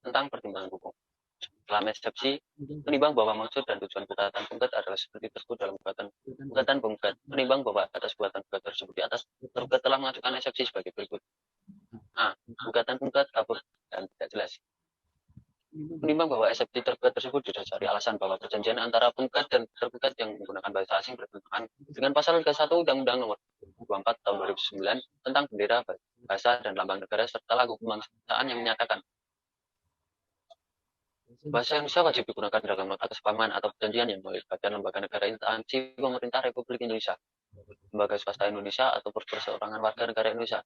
tentang pertimbangan hukum. Dalam eksepsi, menimbang bahwa maksud dan tujuan gugatan penggugat adalah seperti tersebut dalam gugatan penggugat. Menimbang bahwa atas gugatan penggugat tersebut di atas, tergugat telah mengajukan eksepsi sebagai berikut. A. Gugatan penggugat kabur dan tidak jelas. Menimbang bahwa eksepsi tergugat tersebut didasari alasan bahwa perjanjian antara penggugat dan tergugat yang menggunakan bahasa asing bertentangan dengan pasal 31 Undang-Undang Nomor 24 Tahun 2009 tentang bendera, bahasa, dan lambang negara serta lagu kebangsaan yang menyatakan bahasa Indonesia wajib digunakan dalam nota kesepahaman atau perjanjian yang melibatkan lembaga negara instansi pemerintah Republik Indonesia, lembaga swasta Indonesia atau perseorangan warga negara Indonesia,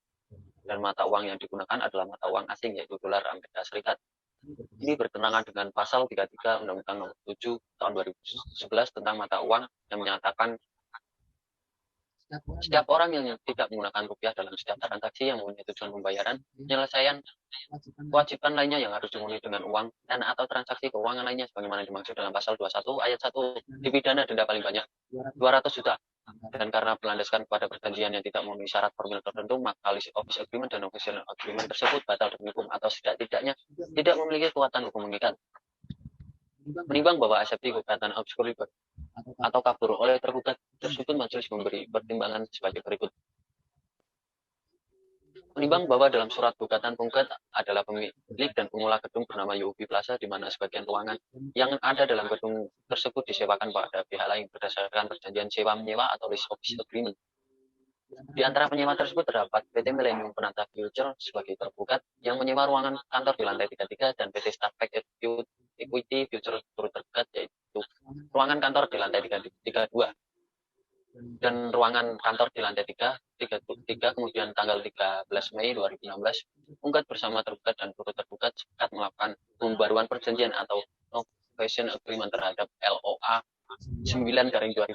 dan mata uang yang digunakan adalah mata uang asing yaitu dolar Amerika Serikat. Ini bertentangan dengan pasal 33 Undang-Undang Nomor 7 Tahun 2011 tentang mata uang yang menyatakan setiap orang yang tidak menggunakan rupiah dalam setiap transaksi yang mempunyai tujuan pembayaran, penyelesaian kewajiban lainnya yang harus dipenuhi dengan uang dan atau transaksi keuangan lainnya sebagaimana dimaksud dalam pasal 21 ayat 1 dipidana denda paling banyak 200 juta. Dan karena berlandaskan kepada perjanjian yang tidak memenuhi syarat formil tertentu, maka lease office agreement dan official agreement tersebut batal demi hukum atau setidak-tidaknya tidak memiliki kekuatan hukum mengikat. Menimbang bahwa eksepsi gugatan obscur atau kabur oleh tergugat tersebut, majelis memberi pertimbangan sebagai berikut. Menimbang bahwa dalam surat gugatan penggugat adalah pemilik dan pengelola gedung bernama UOB Plaza, di mana sebagian ruangan yang ada dalam gedung tersebut disewakan pada pihak lain berdasarkan perjanjian sewa-menyewa atau lease office agreement. Di antara penyewa tersebut terdapat PT Millennium Penata Future sebagai tergugat yang menyewa ruangan kantor di lantai 33 dan PT Starpack Equity Future turut tergugat yaitu ruangan kantor di lantai 32 dan ruangan kantor di lantai 33 kemudian tanggal 13 Mei 2016 penggugat bersama tergugat dan turut tergugat sepakat melakukan pembaruan perjanjian atau novation agreement terhadap LOA 9/2013,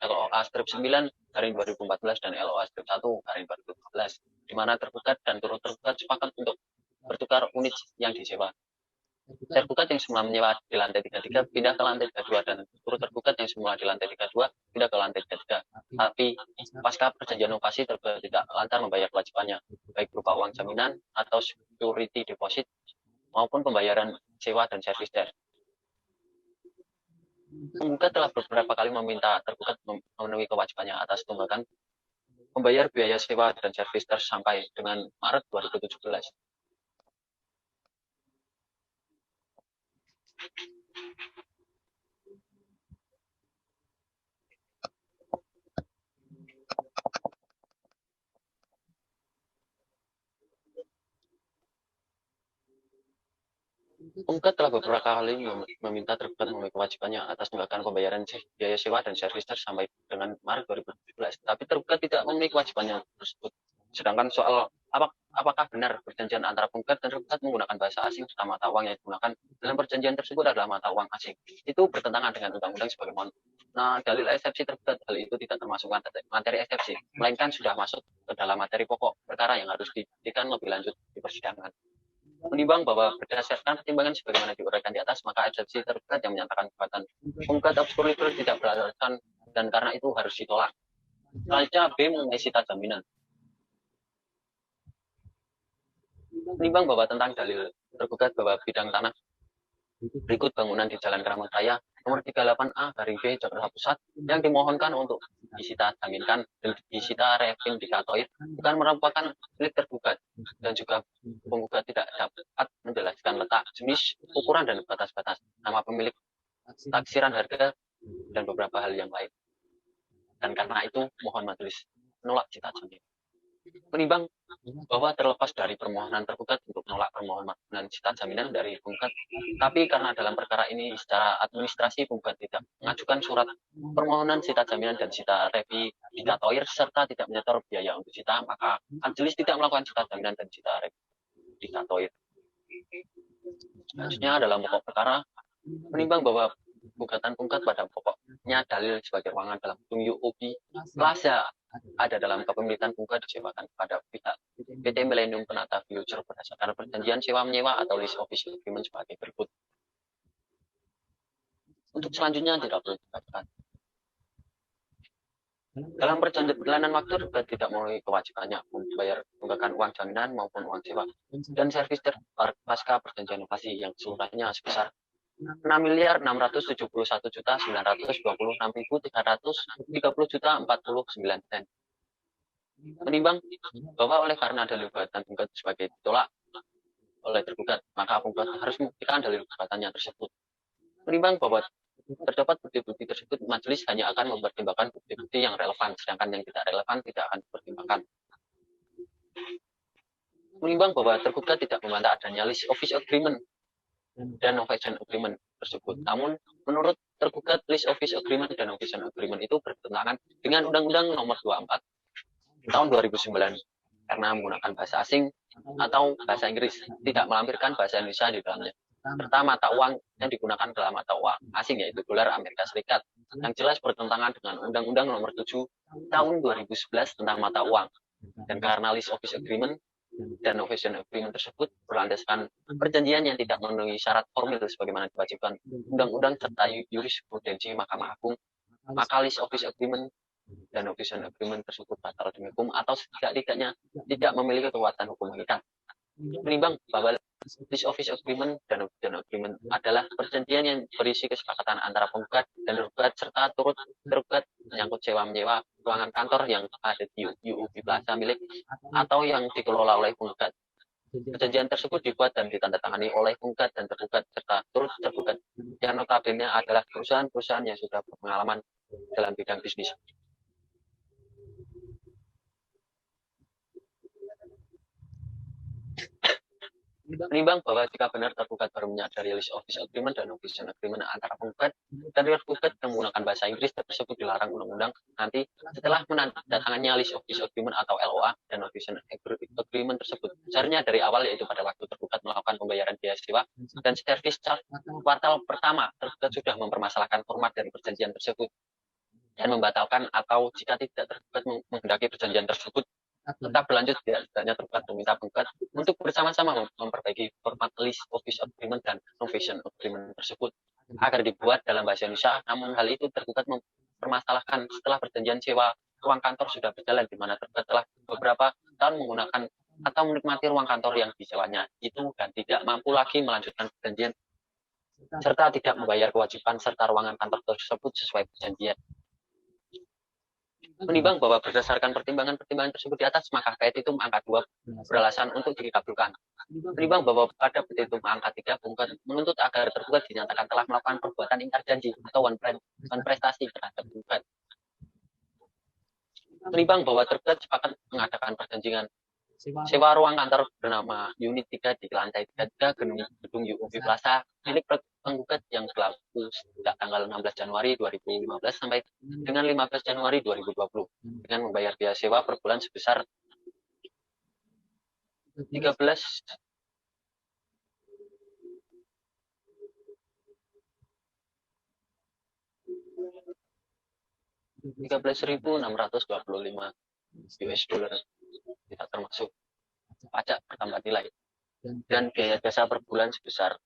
LOA strip 9/2014 dan LOA strip 1/2015, di mana tergugat dan turut tergugat sepakat untuk bertukar unit yang disewa. Tergugat yang semula menyewa di lantai 33 pindah ke lantai 32 dan turut tergugat yang semula di lantai 32 pindah ke lantai 33. Tapi pasca perjanjian novasi tergugat tidak lancar membayar kewajibannya, baik berupa uang jaminan atau security deposit maupun pembayaran sewa dan servis charge. Penggugat telah beberapa kali meminta tergugat memenuhi kewajibannya atas tunggakan membayar biaya sewa dan servis charge sampai dengan Maret 2017. Penggugat telah beberapa kali meminta tergugat memenuhi kewajibannya atas tunggakan pembayaran biaya sewa dan servis charge sampai dengan Maret 2017. Tapi tergugat tidak memenuhi kewajibannya tersebut. Sedangkan soal apakah benar perjanjian antara penggugat dan tergugat menggunakan bahasa asing serta mata uang yang digunakan dalam perjanjian tersebut adalah mata uang asing, itu bertentangan dengan undang-undang sebagaimana. Nah, dalil eksepsi tergugat hal itu tidak termasuk materi eksepsi, melainkan sudah masuk ke dalam materi pokok perkara yang harus dibuktikan lebih lanjut di persidangan. Menimbang bahwa berdasarkan pertimbangan sebagaimana diuraikan di atas, maka eksepsi tergugat yang menyatakan gugatan penggugat obscur tidak beralasan dan karena itu harus ditolak. Selanjutnya B mengenai sita jaminan. Menimbang bahwa tentang dalil tergugat bahwa bidang tanah berikut bangunan di Jalan Keramat Raya nomor 38A garing B Jakarta Pusat yang dimohonkan untuk disita jaminkan dan disita revindikatoir bukan merupakan milik tergugat dan juga penggugat tidak dapat menjelaskan letak, jenis, ukuran dan batas-batas nama pemilik, taksiran harga dan beberapa hal yang lain. Dan karena itu mohon majelis menolak sita jaminan. Menimbang bahwa terlepas dari permohonan tergugat untuk menolak permohonan sita jaminan dari penggugat, tapi karena dalam perkara ini secara administrasi penggugat tidak mengajukan surat permohonan sita jaminan dan sita revindikatoir serta tidak menyetor biaya untuk sita, maka majelis tidak melakukan sita jaminan dan sita revindikatoir. Selanjutnya dalam pokok perkara, menimbang bahwa gugatan penggugat pada pokoknya dalil sebagai ruangan dalam gedung UOB Plaza ada dalam kepemilikan penggugat disewakan kepada pihak PT Millennium Penata Future berdasarkan perjanjian sewa menyewa atau lease office agreement sebagai berikut. Untuk selanjutnya tidak perlu dibacakan. Dalam perjalanan waktu tergugat tidak memenuhi kewajibannya membayar tunggakan uang jaminan maupun uang sewa dan servis pasca perjanjian inovasi yang seluruhnya sebesar 6.971.926.330.49 Menimbang bahwa oleh karena dalil gugatan penggugat sebagai ditolak oleh tergugat, maka penggugat harus membuktikan dalil gugatannya tersebut. Menimbang bahwa terdapat bukti-bukti tersebut, majelis hanya akan mempertimbangkan bukti-bukti yang relevan, sedangkan yang tidak relevan tidak akan dipertimbangkan. Menimbang bahwa tergugat tidak membantah adanya lease office agreement dan novation agreement tersebut. Namun, menurut tergugat, lease office agreement dan novation agreement itu bertentangan dengan Undang-Undang Nomor 24 tahun 2009 karena menggunakan bahasa asing atau bahasa Inggris, tidak melampirkan bahasa Indonesia di dalamnya, serta mata uang yang digunakan dalam mata uang asing yaitu dolar Amerika Serikat, yang jelas bertentangan dengan Undang-Undang Nomor 7 tahun 2011 tentang mata uang. Dan karena lease office agreement dan novation agreement tersebut berlandaskan perjanjian yang tidak memenuhi syarat formil sebagaimana diwajibkan undang-undang serta jurisprudensi Mahkamah Agung, maka lease office agreement dan novation agreement tersebut batal demi hukum atau setidak-tidaknya tidak memiliki kekuatan hukum mengikat. Menimbang bahwa lease office agreement dan novation agreement adalah perjanjian yang berisi kesepakatan antara penggugat dan tergugat serta turut tergugat menyangkut sewa menyewa ruangan kantor yang ada di UOB Plaza milik atau yang dikelola oleh penggugat. Perjanjian tersebut dibuat dan ditandatangani oleh penggugat dan tergugat serta turut tergugat yang notabene adalah perusahaan-perusahaan yang sudah berpengalaman dalam bidang bisnis. Menimbang bahwa jika benar tergugat baru menyadari lease office agreement dan novation agreement antara penggugat dan tergugat yang menggunakan bahasa Inggris tersebut dilarang undang-undang, nanti setelah menandatangannya lease office agreement atau LOA dan novation agreement tersebut, seharusnya dari awal yaitu pada waktu tergugat melakukan pembayaran biaya sewa dan servis kuartal pertama, tergugat sudah mempermasalahkan format dari perjanjian tersebut dan membatalkan atau jika tidak tergugat menghendaki perjanjian tersebut tetap berlanjut, tidaknya tergugat meminta penggugat untuk bersama-sama memperbaiki format lease office agreement dan novation agreement tersebut agar dibuat dalam bahasa Indonesia. Namun hal itu tergugat mempermasalahkan setelah perjanjian sewa ruang kantor sudah berjalan, di mana tergugat telah beberapa tahun menggunakan atau menikmati ruang kantor yang disewanya itu dan tidak mampu lagi melanjutkan perjanjian serta tidak membayar kewajiban serta ruangan kantor tersebut sesuai perjanjian. Menimbang bahwa berdasarkan pertimbangan-pertimbangan tersebut di atas, maka petitum angka 2 beralasan untuk dikabulkan. Menimbang bahwa pada petitum angka 3, penggugat menuntut agar tergugat dinyatakan telah melakukan perbuatan ingkar janji atau one prestasi terhadap penggugat. Menimbang bahwa tergugat sepakat mengadakan perjanjian sewa ruang kantor bernama Unit 3 di lantai 33 gedung UOB Plaza milik penggugat yang berlaku sejak tanggal 16 Januari 2015 sampai dengan 15 Januari 2020 dengan membayar biaya sewa per bulan sebesar 13.625 US dollar, tidak termasuk pajak pertambahan nilai, dan biaya jasa per bulan sebesar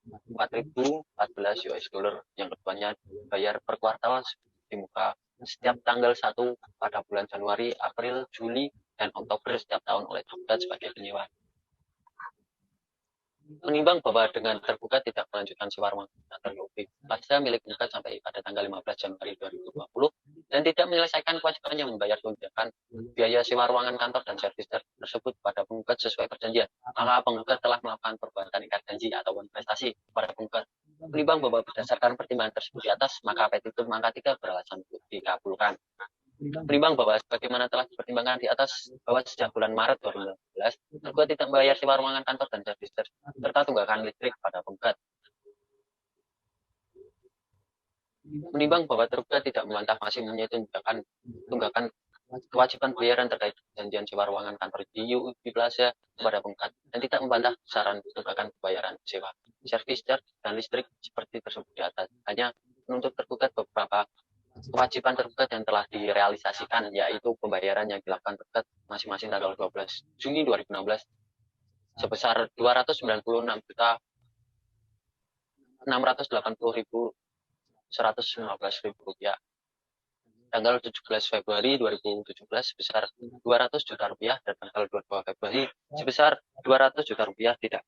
4.014 US dollar yang keduanya bayar per kuartal di muka setiap tanggal 1 pada bulan Januari, April, Juli, dan Oktober setiap tahun oleh tergugat sebagai penyewa. Menimbang bahwa dengan tergugat tidak melanjutkan sewa ruang kantor UOB Plaza milik penggugat sampai pada tanggal 15 Januari 2020 dan tidak menyelesaikan kewajibannya membayar tunjangan biaya sewa ruangan kantor dan servis tersebut pada penggugat sesuai perjanjian, maka penggugat telah melakukan perbuatan ingkar janji atau prestasi kepada penggugat. Menimbang bahwa berdasarkan pertimbangan tersebut di atas, maka petitum angka 3 beralasan untuk dikabulkan. Menimbang bahwa sebagaimana telah dipertimbangkan di atas bahwa sejak bulan Maret 2019 tergugat tidak membayar sewa ruangan kantor dan servis serta tunggakan listrik pada penggugat. Menimbang bahwa tergugat tidak membantah masih mempunyai tunggakan kewajiban bayaran terkait perjanjian sewa ruangan kantor di UOB Plaza kepada penggugat dan tidak membantah besaran tunggakan pembayaran sewa. servis charge, dan listrik seperti tersebut di atas. Hanya menuntut tergugat beberapa kewajiban tergugat yang telah direalisasikan, yaitu pembayaran yang dilakukan tergugat masing-masing tanggal 12 Juni 2016 sebesar Rp296.680.115 tanggal 17 Februari 2017 sebesar Rp200 juta dan tanggal 22 Februari sebesar Rp200 juta tidak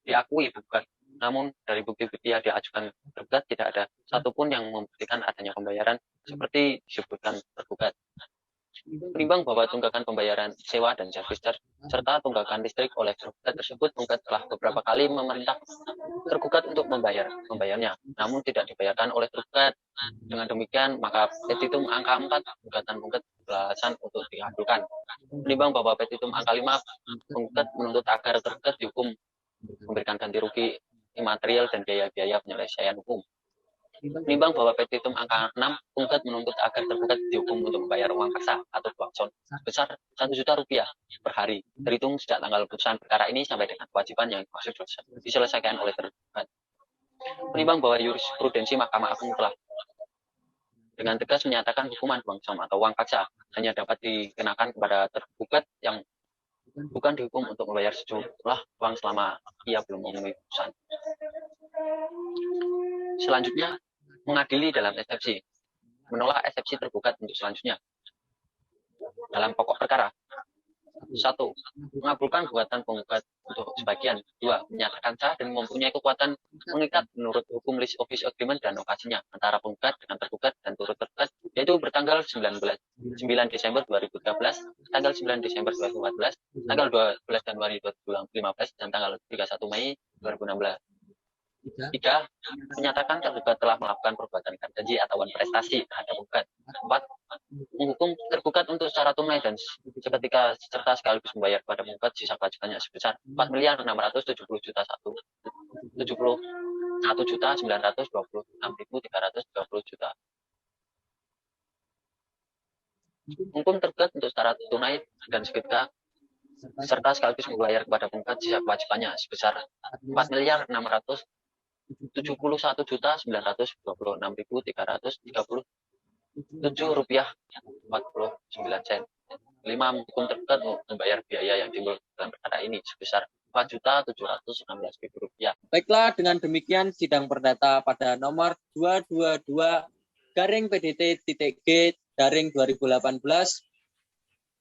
diakui tergugat. Namun dari bukti-bukti yang diajukan tergugat tidak ada satupun yang membuktikan adanya pembayaran seperti disebutkan tergugat. Menimbang bahwa tunggakan pembayaran sewa dan servis charge serta tunggakan listrik oleh tergugat tersebut, penggugat telah beberapa kali memerintah tergugat untuk membayarnya, namun tidak dibayarkan oleh tergugat. Dengan demikian, maka petitum angka 4 gugatan penggugat beralasan untuk dikabulkan. Menimbang bahwa petitum angka 5 penggugat menuntut agar tergugat dihukum memberikan ganti rugi imaterial dan biaya-biaya penyelesaian hukum. Menimbang bahwa petitum angka 6 penggugat menuntut agar tergugat dihukum untuk membayar uang paksa atau klakson sebesar Rp1 juta per hari, terhitung sejak tanggal putusan perkara ini sampai dengan kewajiban yang dimaksud diselesaikan oleh tergugat. Menimbang bahwa jurisprudensi Mahkamah Agung telah dengan tegas menyatakan hukuman uang som atau uang paksa hanya dapat dikenakan kepada tergugat yang bukan dihukum untuk membayar sejumlah uang selama ia belum memenuhi putusan. Selanjutnya, mengadili dalam eksepsi. Menolak eksepsi tergugat untuk selanjutnya. Dalam pokok perkara. 1. Mengabulkan gugatan penggugat untuk sebagian. 2. Menyatakan sah dan mempunyai kekuatan mengikat menurut hukum lease office agreement dan lokasinya antara penggugat dengan tergugat dan turut tergugat, yaitu bertanggal 9 Desember 2013, tanggal 9 Desember 2014, tanggal 12 Januari 2015, dan tanggal 31 Mei 2016. 3. Menyatakan tergugat telah melakukan perbuatan ikat janji atau prestasi terhadap penggugat. 4. Menghukum tergugat untuk secara tunai dan seketika serta sekaligus membayar kepada penggugat sisa kewajibannya sebesar Rp4.671.926.330 Menghukum tergugat untuk secara tunai dan seketika serta sekaligus membayar kepada penggugat sisa kewajibannya sebesar Rp4.671.930.337.49. 5. Menghukum tergugat membayar biaya yang timbul dalam perkara ini sebesar Rp4.716.000. Baiklah, dengan demikian sidang perdata pada nomor 222/PDT.G/2018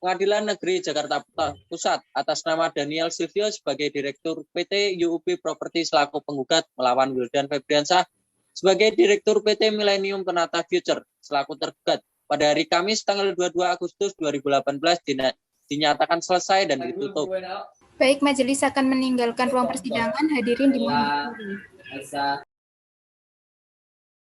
Pengadilan Negeri Jakarta Pusat atas nama Daniel Silvio sebagai Direktur PT UUP Property selaku penggugat melawan Wildan Febriansyah sebagai Direktur PT Millennium Penata Future selaku tergugat pada hari Kamis tanggal 22 Agustus 2018 dinyatakan selesai dan ditutup. Baik, majelis akan meninggalkan ruang persidangan. Hadirin dimohon berdiri.